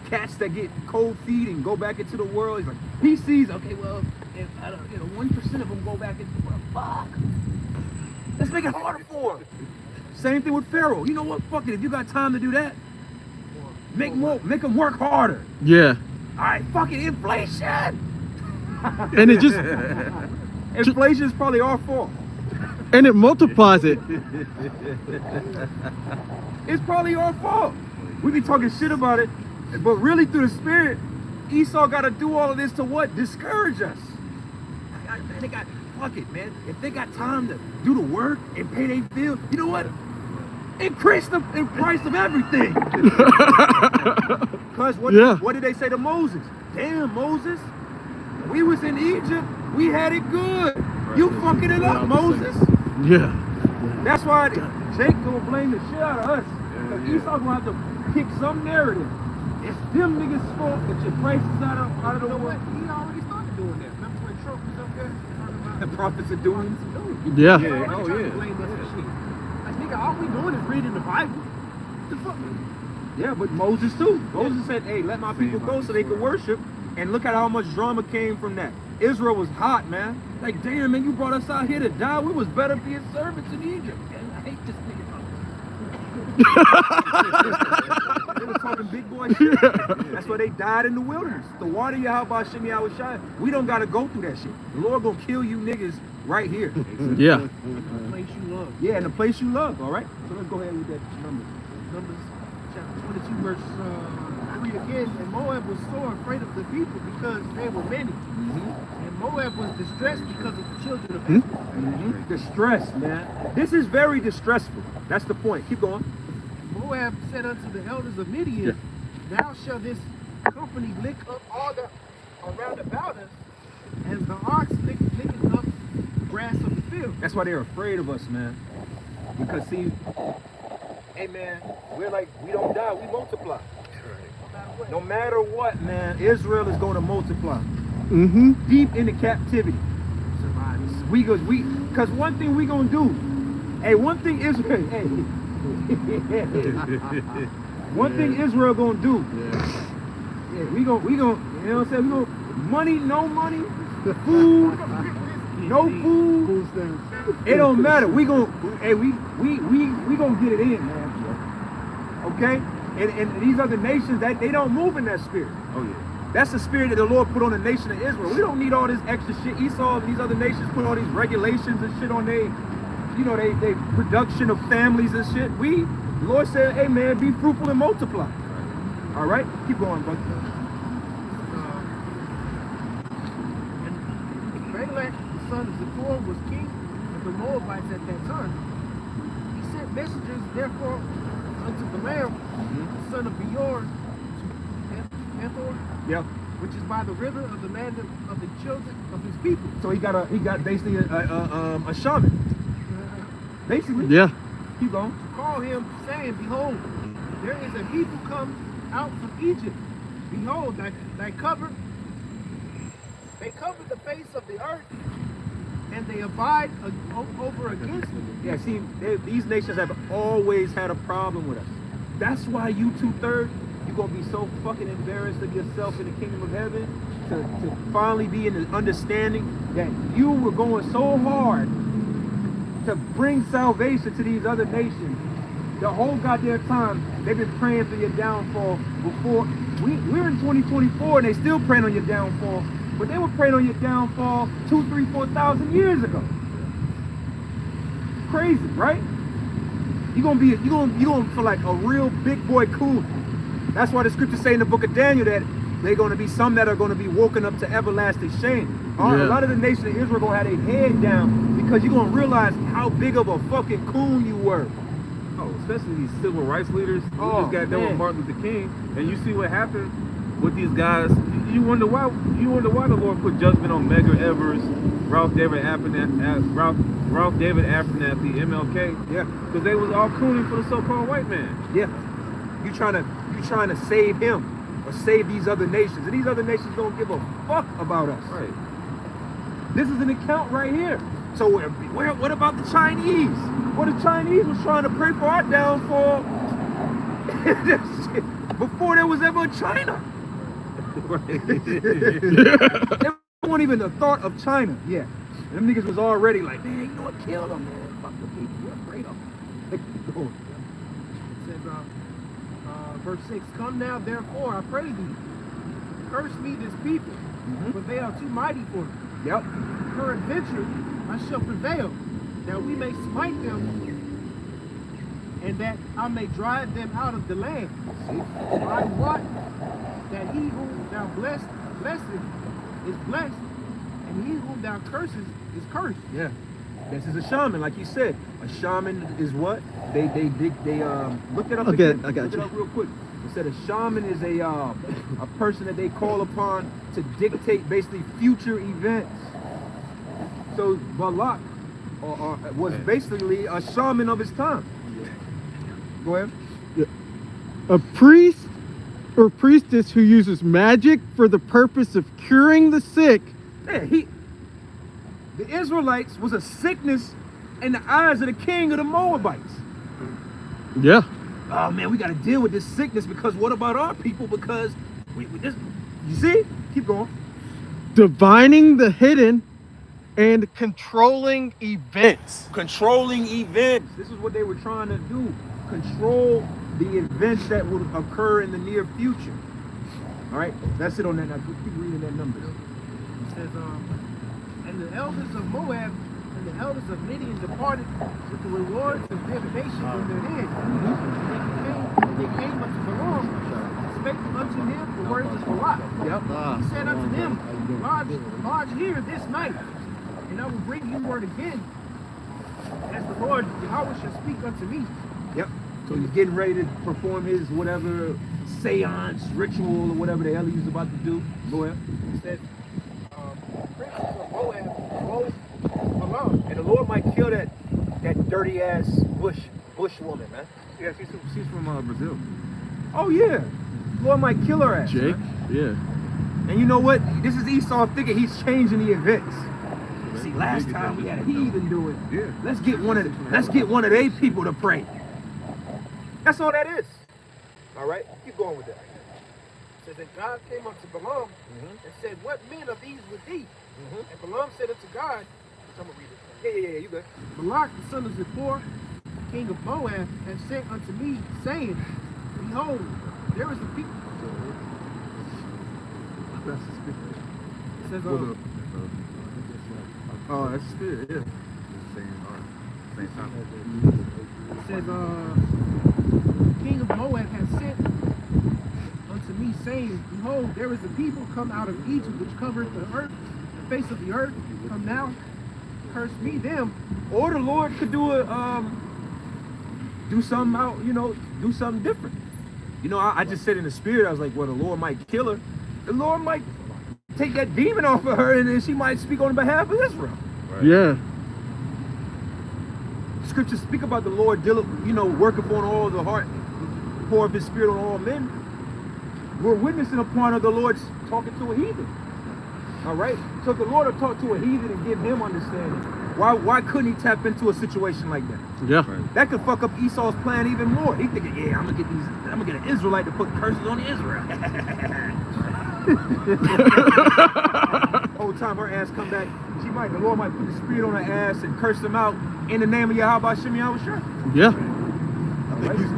cats that get cold feet and go back into the world. He's like, he sees, okay, well, if 1% of them go back into the world, fuck. Let's make it harder for him. Same thing with Pharaoh. You know what? Fuck it. If you got time to do that, make them work harder. Yeah. All right, fucking inflation. And it just Inflation is probably our fault. and it multiplies it. It's probably our fault. We be talking shit about it, but really through the spirit, Esau got to do all of this to what? Discourage us. Man, they got, fuck it, man. If they got time to do the work and pay their bill, you know what? Increase the price of everything. Because what did they say to Moses? Damn, Moses, we was in Egypt. We had it good. You fucking it up, Moses. Yeah. That's why Jake gonna blame the shit out of us. Because Esau gonna have to pick some narrative. It's them niggas' fault that your price is out of the way. He already started doing that. Remember when Trump was up there talking about The prophets are doing. Yeah. Trying to blame us for shit. Like, nigga, all we doing is reading the Bible. What the fuck? Yeah, but Moses too. Moses said, hey, let my people go so they can worship. And look at how much drama came from that. Israel was hot, man. Like, damn, man, you brought us out here to die. We was better being servants in Egypt. And I hate this nigga. They were talking big boy shit. That's why they died in the wilderness. The water Yahweh Shem Yahweh Shai. We don't gotta go through that shit. The Lord gonna kill you niggas right here. Yeah. The place you love. Yeah, in the place you love, all right? So let's go ahead with that numbers. Numbers chapter 22, verse 3 again. And Moab was so afraid of the people because they were many. And Moab was distressed because of the children of Israel. Distress, man. This is very distressful. That's the point. Keep going. Moab said unto the elders of Midian, Now shall this company lick up all that are round about us, as the ox licking up grass of the field. That's why they're afraid of us, man. Because see, hey man, we're like, we don't die, we multiply. No matter what, man, Israel is going to multiply. Deep into captivity. Because one thing we gonna do, hey, one thing Israel, hey, one thing Israel gonna do, yeah, we gonna, you know what I'm saying? We gonna, money, no money, food, no food, it don't matter. We gonna, hey, we gonna get it in, man. Okay? And these other nations, that they don't move in that spirit. Oh yeah. That's the spirit that the Lord put on the nation of Israel. We don't need all this extra shit. Esau and these other nations put all these regulations and shit on they production of families and shit. The Lord said, hey man, be fruitful and multiply. All right? Keep going, brother. And Balak, the son of Zippor, was king of the Moabites at that time. He sent messengers, therefore, unto Balaam, the son of Beor, to Ethor, which is by the river of the land of the children of his people. So he got basically a shaman. Basically. Yeah. Keep going. To call him, saying, Behold, there is a people come out from Egypt. Behold, they cover the face of the earth, and they abide over against me. Yeah, see, these nations have always had a problem with us. That's why you 2/3, you're going to be so fucking embarrassed of yourself in the kingdom of heaven to finally be in the understanding that you were going so hard to bring salvation to these other nations. The whole goddamn time, they've been praying for your downfall before. We're in 2024 and they still praying on your downfall, but they were praying on your downfall 2,000, 3,000, 4,000 years ago. Crazy, right? You're gonna feel like a real big boy cool. That's why the scriptures say in the book of Daniel that they're gonna be some that are gonna be woken up to everlasting shame. A lot of the nation of Israel gonna have their head down because you're gonna realize how big of a fucking coon you were. Oh, especially these civil rights leaders who just got done with Martin Luther King, and you see what happened with these guys. You wonder why the Lord put judgment on Medgar Evers, Ralph David Abernathy, MLK. Yeah, because they was all cooning for the so-called white man. Yeah, you trying to save him or save these other nations, and these other nations don't give a fuck about us. Right. This is an account right here. So what about the Chinese? Well, the Chinese was trying to pray for our downfall before there was ever China. There wasn't even the thought of China. Yeah. And them niggas was already like, man, you know what, kill them, man. Fuck the people. We're afraid of them. It says, verse 6, Come now, therefore, I pray thee, curse me this people, for they are too mighty for me. Yep. Peradventure, I shall prevail, that we may smite them, and that I may drive them out of the land. For I wot that he whom thou blessest is blessed, and he whom thou cursest is cursed. Yeah. This is a shaman, like you said. A shaman is what? They look it up again. I got look you. it up real quick. It said a shaman is a person that they call upon to dictate basically future events. So Balak was basically a shaman of his time. Go ahead. A priest or priestess who uses magic for the purpose of curing the sick. Yeah, the Israelites was a sickness in the eyes of the king of the Moabites. Yeah. Oh man, we got to deal with this sickness because what about our people? Because we just, you see, Keep going. divining the hidden and controlling events. Controlling events. This is what they were trying to do. Control the events that will occur in the near future. All right, that's it on that. Now keep reading that number. It says, and the elders of Moab and the elders of Midian departed with the rewards of divination in their hand. They came unto Balaam, spake unto him the words of Balak. He said unto them, lodge here this night, and I will bring you word again, as the Lord Yahweh shall speak unto me. Yep. So he's getting ready to perform his whatever seance, ritual, or whatever the hell he's about to do. Go ahead. It says, princes of Moab rose Balaam. And the Lord might kill that dirty ass bush woman, man. Yeah, she's from Brazil. Oh yeah. The Lord might kill her ass. Jake? Man. Yeah. And you know what? This is Esau thinking he's changing the events. See, last time we had a heathen do it. Yeah. Let's get one of their people to pray. That's all that is. All right, keep going with that. It says, and God came unto Balaam and said, what men of these with thee? And Balaam said unto God, I'm going to read it. Yeah, you good. Balak, the son of Zippor, king of Moab, has sent unto me, saying, behold, there is a people. It says, Oh, that's spirit, yeah. Same time. it says, king of Moab has sent unto me, saying, behold, there is a people come out of Egypt which covered the earth, the face of the earth. Come now, curse me them. Or the Lord could do something out, do something different. I just said in the spirit, I was like, well, the Lord might kill her. The Lord might take that demon off of her, and then she might speak on behalf of Israel. Right. Yeah. Scriptures speak about the Lord, working upon all the heart, pour of his spirit on all men. We're witnessing a part of the Lord's talking to a heathen. All right? So if the Lord will talk to a heathen and give him understanding, why couldn't he tap into a situation like that? Yeah. Right. That could fuck up Esau's plan even more. He thinking, yeah, I'm gonna get an Israelite to put curses on Israel. Whole time her ass come back, the Lord might put the spirit on her ass and curse them out in the name of Yahweh Shem Yahushua. Yeah.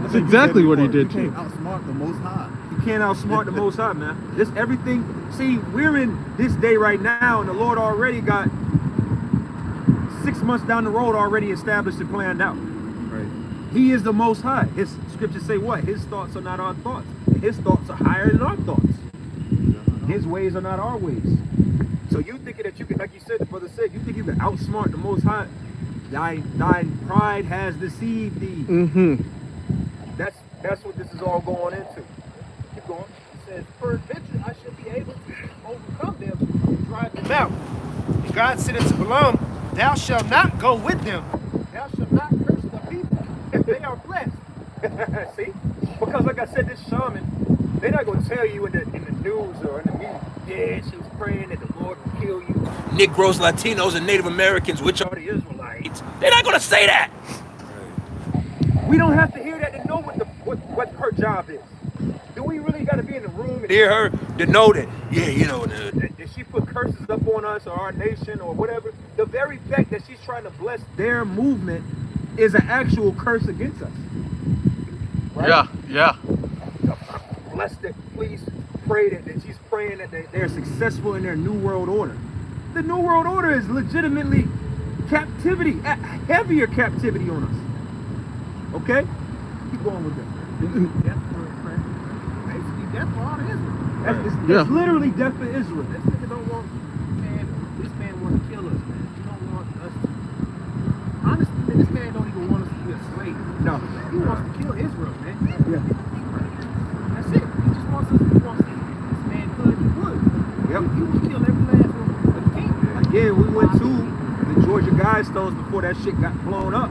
That's exactly what he did, You can't too. outsmart the Most High. You can't outsmart the Most High, man. This everything. See, we're in this day right now, and the Lord already got 6 months down the road already established and planned out. Right. He is the Most High. His scriptures say what? His thoughts are not our thoughts. His thoughts are higher than our thoughts. His ways are not our ways. So you thinking that you can, like you said, the brother said, you think you can outsmart the Most High? Thy pride has deceived thee. Mm-hmm. That's what this is all going into. Keep going. It says, peradventure I shall be able to overcome them and drive them out. And God said unto Balaam, thou shalt not go with them. Thou shalt not curse the people. They are blessed. See? Because like I said, this shaman, they're not going to tell you in the news or in the media, yeah, she was praying that the Lord would kill you. Negroes, Latinos, and Native Americans, which are the Israelites. They're not going to say that. We don't have to hear that to know what her job is. Do we really got to be in the room and hear her to know that, yeah, that she put curses up on us or our nation or whatever? The very fact that she's trying to bless their movement is an actual curse against us. Right? Yeah. Bless that, please pray that she's praying that they're successful in their New World Order. The New World Order is legitimately captivity, heavier captivity on us. Okay? Keep going with that. Death for prayer. Basically, death for all of Israel. It's literally death for Israel. This nigga don't want, this man want to kill us, man. He don't want us to. Honestly, man, this man don't even want us to be a slave. No. He wants to kill Israel, man. Yeah. That's it. He just wants us. He wants to. This man could. He would. Yep. He would kill every last one of the king. Again, we went to the Georgia Guidestones before that shit got blown up.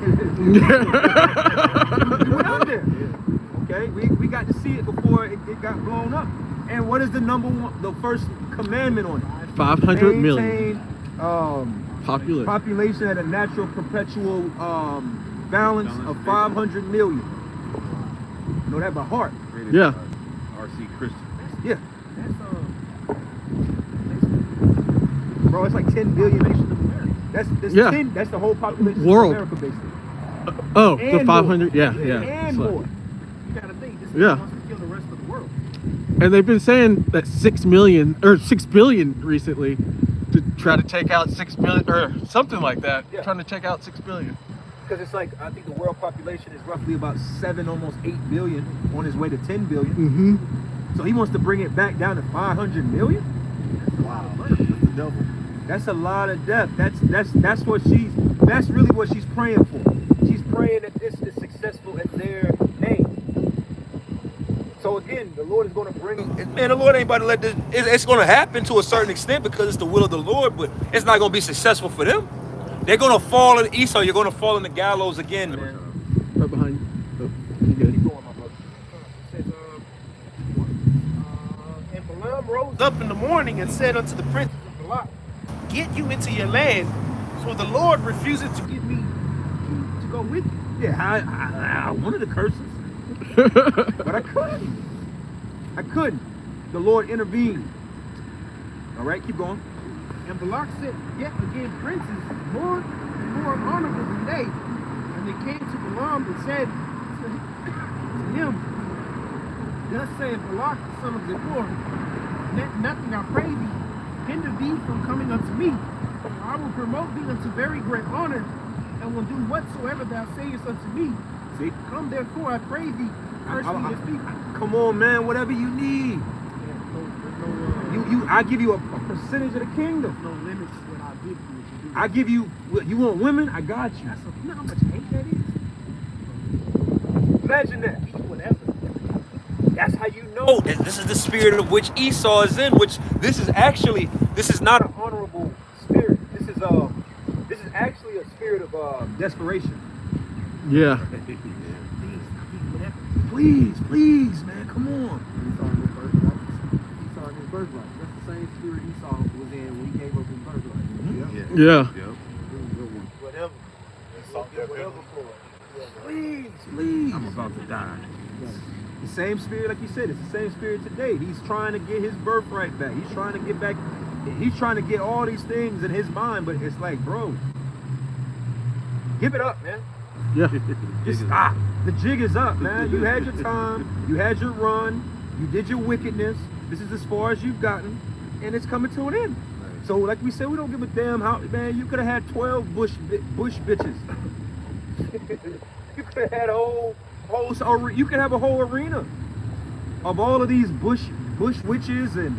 We went out there. Okay, we got to see it before it got blown up. And what is the first commandment on it? 500 million. Maintain population at a natural perpetual balance of 500 million. You know that by heart. Yeah. RC Christian. Yeah. That's bro. It's like 10 billion nations of America. That's Yeah. 10. That's the whole population World. of America, basically. Oh, And the 500. Yeah, yeah. And So- more. You gotta think. This Yeah. wants to kill the rest of the world. And they've been saying that 6 million or 6 billion recently to try to take out 6 billion or something like that. Yeah. Trying to take out 6 billion. Because it's like, I think the world population is roughly about 7, almost 8 billion, on his way to 10 billion. Mm-hmm. So he wants to bring it back down to 500 million? That's a lot of murder. That's the devil. That's a lot of death. That's really what she's praying for. She's praying that this is successful in their name. So again, the Lord is going to bring. Man, the Lord ain't about to let this. It's going to happen to a certain extent because it's the will of the Lord, but it's not going to be successful for them. They're going to fall in Esau. You're going to fall in the gallows again, man. Right behind you. Oh, you good. Keep going, my brother. It says, and Balaam rose up in the morning and said unto the princes of Balak, get you into your land, for the Lord refuses to give me to go with you. Yeah, I wanted to curse us, but I couldn't. The Lord intervened. All right, keep going. And Balak said, yet again princes more and more honorable than they. And they came to Balaam and said to him, thus saith Balak, the son of Zippor, let nothing, I pray thee, hinder thee from coming unto me. For I will promote thee unto very great honor, and will do whatsoever thou sayest unto me. See? Come therefore, I pray thee, curse me this people. Come on, man. Whatever you need. I give you a percentage of the kingdom. No limits when I give you what you do. I give you. What, you want women? I got you. That's you know how much hate that is? Imagine that. Whatever. That's how you know. Oh, this is the spirit of which Esau is in, which this is not An honorable spirit. This is actually a spirit of desperation. Yeah. Please, man, come on. Esau in his birthright. That's the same spirit Esau was in when he gave up his birthright. Yeah. Whatever. Whatever for it. Please. I'm about to die. The same spirit, like you said, it's the same spirit today. He's trying to get his birthright back. He's trying to get back. He's trying to get all these things in his mind, but it's like, bro, give it up, man. Yeah. Just stop. The jig is up, man. You had your time. You had your run. You did your wickedness. This is as far as you've gotten, and it's coming to an end. So, like we said, we don't give a damn how, man. You could have had 12 bush bitches. You could have had a whole, you could have a whole arena of all of these bush witches and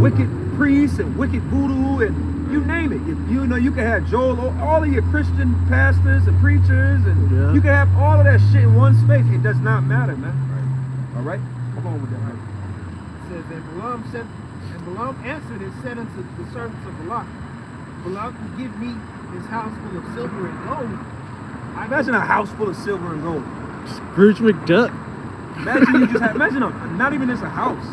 wicked priests and wicked voodoo and you name it. You know, you can have all of your Christian pastors and preachers, and you can have all of that shit in one space. It does not matter, man. Right. All right? Come on with that. Right? It says, and Balaam answered and said unto the servants of Balak, Balak will give me his house full of silver and gold. Imagine a house full of silver and gold. Scrooge McDuck. Imagine you just have, not even just a house.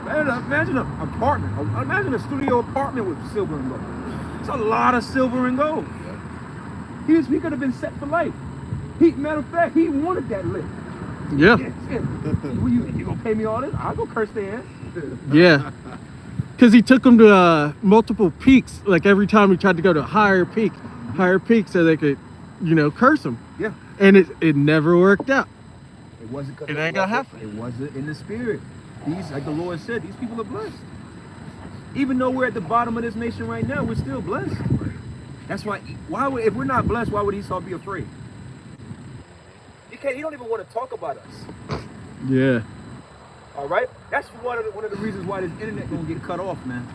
Imagine an apartment. Imagine a studio apartment with silver and gold. It's a lot of silver and gold. He could have been set for life. Matter of fact, he wanted that lick. Yeah. You gonna pay me all this? I'll go curse their ass. Yeah. Because he took them to multiple peaks. Like every time he tried to go to a higher peak, so they could, curse him. Yeah. And it never worked out. It wasn't. It ain't gonna happen. It wasn't in the spirit. These, like the Lord said, these people are blessed. Even though we're at the bottom of this nation right now, we're still blessed. That's why if we're not blessed, why would Esau be afraid? He don't even want to talk about us. Yeah. All right? That's one of the reasons why this internet gonna get cut off, man.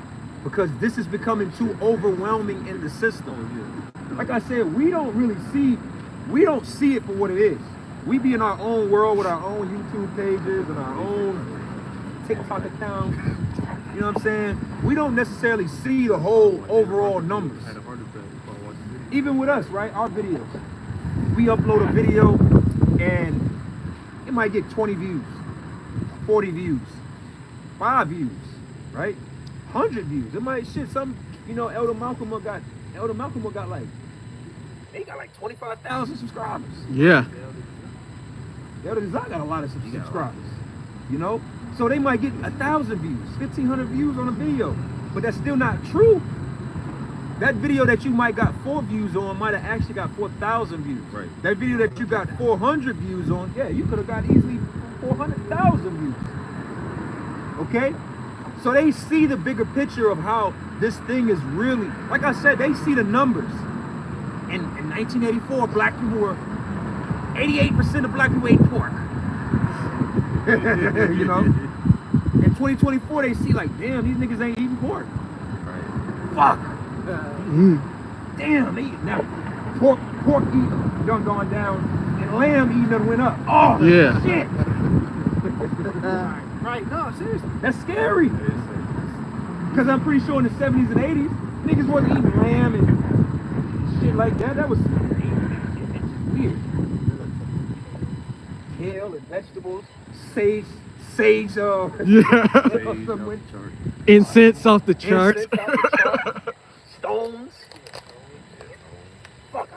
Because this is becoming too overwhelming in the system. Like I said, we don't see it for what it is. We be in our own world with our own YouTube pages and our own TikTok account. You know what I'm saying? We don't necessarily see the whole overall numbers. Even with us, right? Our videos. We upload a video and it might get 20 views, 40 views, 5 views, right? 100 views. It might Elder Malcolm got like, he got like 25,000 subscribers. Yeah. Elder Design got a lot of subscribers. So they might get 1,000 views, 1,500 views on a video, but that's still not true. That video that you might got 4 views on might have actually got 4,000 views. Right. That video that you got 400 views on, yeah, you could have got easily 400,000 views. Okay? So they see the bigger picture of how this thing is really, like I said, they see the numbers. In 1984, black people were, 88% of black people ate pork. You know? In 2024, they see like, damn, these niggas ain't eating pork. Right. Fuck. Damn, they eat now. Pork eating done gone down, and lamb eating done went up. Oh, Yeah. shit. Right, no, seriously. That's scary. Because I'm pretty sure in the 70s and 80s, niggas wasn't eating lamb and shit like that. That was weird. Kale and vegetables, sage, something with Incense off the charts. incense off the chart, stones. Fuck,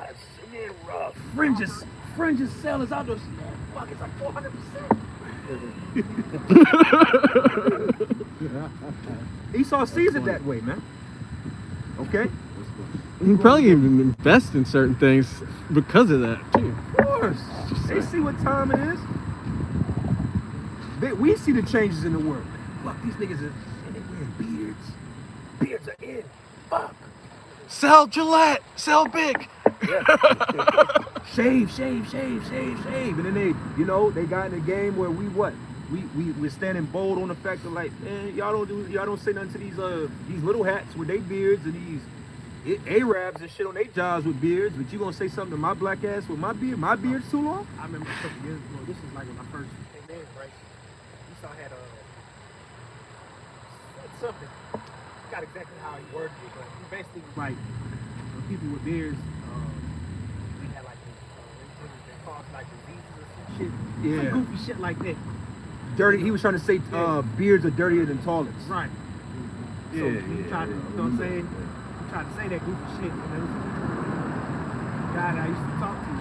man, rough. Fringes sellers out there. Fuck, it's like 400%. Esau sees it that way, man. Okay? You probably even invest in certain things because of that too. Of course. They see what time it is. We see the changes in the world. Fuck, these niggas are and they wearing beards. Beards are in. Fuck. Sell Gillette, sell big. Shave. And then they, you know, they got in a game where we're standing bold on the fact of like, man, y'all don't say nothing to these little hats with their beards and these Arabs and shit on their jobs with beards, but you gonna say something to my black ass with my beard? My beard's too long? I remember a couple years ago, this is like when I first came in, right? Esau had said something. I forgot exactly how he worded it, but he basically was like, people with beards, we had like this, they caused like diseases or some shit. Yeah. Some goofy shit like that. Dirty. He was trying to say beards are dirtier than toilets. Right. So he tried to, you know what I'm saying? He tried to say that goofy shit. And there was a guy that I used to talk to,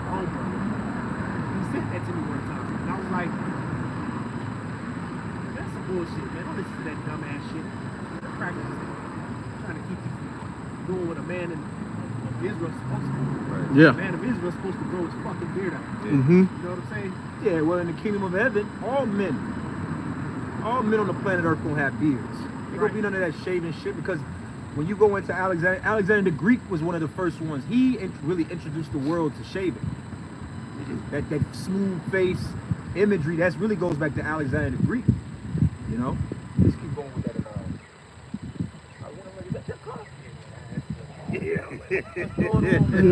homeboy. He said that to me one time. And I was like, that's some bullshit, man. Don't listen to that dumbass shit. They're practicing trying to keep you doing what a man of Israel is supposed to do. Right. Yeah. A man of Israel is supposed to grow his fucking beard out. Mm-hmm. You know what I'm saying? Yeah, well, in the kingdom of heaven, all men on the planet Earth gonna have beards. Ain't gonna be none of that shaving shit because when you go into Alexander the Greek was one of the first ones. He really introduced the world to shaving. That smooth face imagery, that really goes back to Alexander the Greek. You know? Let's keep going with that. I want to get your coffee. Yeah. What's going on, man?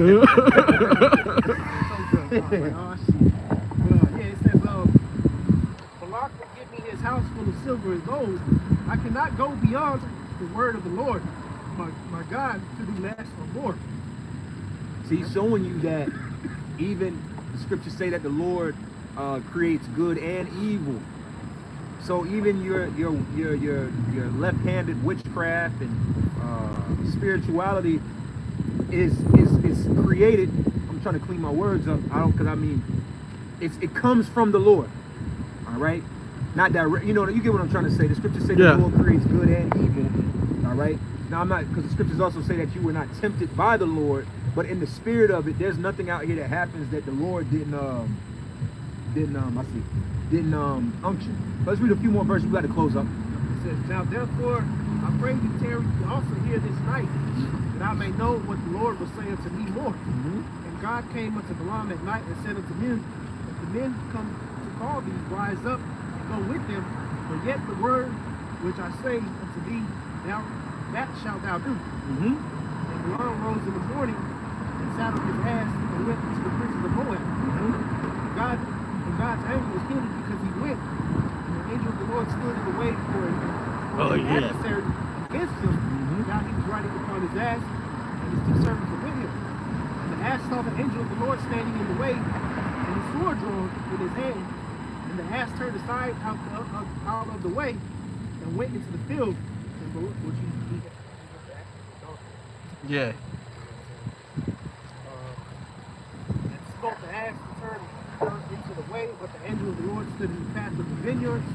Oh, shit. Yeah, it says, Balak will give me his house full of silver and gold. I cannot go beyond the word of the Lord, my God, to do less or more. See, showing you that even the scriptures say that the Lord creates good and evil. So even your left-handed witchcraft and spirituality is created. I'm trying to clean my words up. It comes from the Lord. All right, not direct. You know, you get what I'm trying to say. The scriptures say Yeah. the Lord creates good and evil. All right. Now I'm not, because the scriptures also say that you were not tempted by the Lord, but in the spirit of it, there's nothing out here that happens that the Lord didn't unction. Let's read a few more verses. We got to close up. It says, now therefore, I pray you tarry also here this night, that I may know what the Lord will say unto me more. And God came unto Balaam at night and said unto men, if the men come to call thee, rise up and go with them, but yet the word which I say unto thee, that shalt thou do. And Balaam rose in the morning and saddled his ass and went to the princes of Moab. God's anger was kindled because he went. And the angel of the Lord stood in the way for an adversary against him. Now he was riding upon his ass, and his two servants were with him. And the ass saw the angel of the Lord standing in the way, and his sword drawn in his hand. And the ass turned aside out of the way and went into the field, which he Yeah. and smote the ass to turn into the way, but the angel of the Lord stood in the path of the vineyards,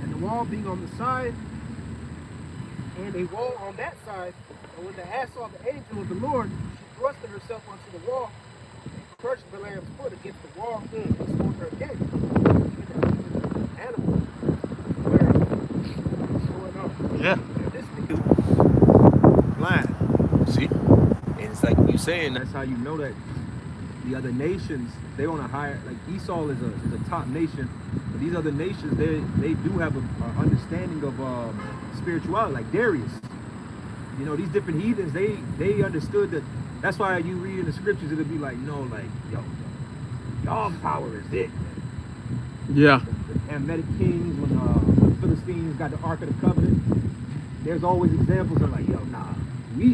and the wall being on the side, and a wall on that side. And when the ass saw the angel of the Lord, she thrusted herself onto the wall, and crushed the lamb's foot against the wall, and smote her again. Even the animal. What's going on? Yeah. And this thing Blind. See? And it's like you saying that. That's how you know that the other nations, they on a higher, like Esau is a top nation, but these other nations, they do have a understanding of spirituality, like Darius. You know, these different heathens, they understood that. That's why you read in the scriptures, it'll be like, no, like, yo, dog power is it. Yeah. The Hamitic kings, when the Philistines got the Ark of the Covenant, there's always examples of like, yo, nah,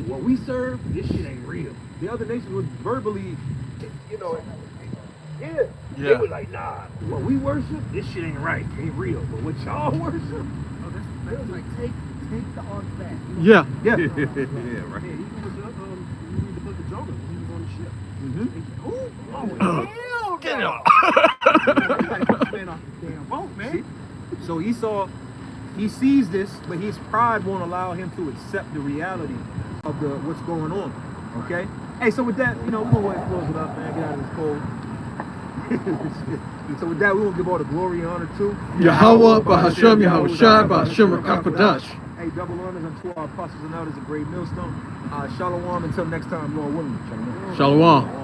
what we serve, this shit ain't real. The other nations would verbally, you know, yeah. They were like, nah, what we worship, this shit ain't right, ain't real. But what y'all worship, oh, that's was like, take the ark back. Yeah. yeah. Yeah, right. Yeah, even with you read the book of Jonah when he was on the ship. Get up! Man off the damn boat, man. So Esau, he sees this, but his pride won't allow him to accept the reality of what's going on. Okay? Hey, so with that, you know, we're gonna go ahead and close it up, man. Get out of this cold. So with that, we will give all the glory and honor to Yahweh, Bahashem, Yahushua, Bahashem, Rakakwadash. Hey, double honors unto our apostles and elders of Great Millstone. Shalom until next time, Lord willing. Shalom. Shalom.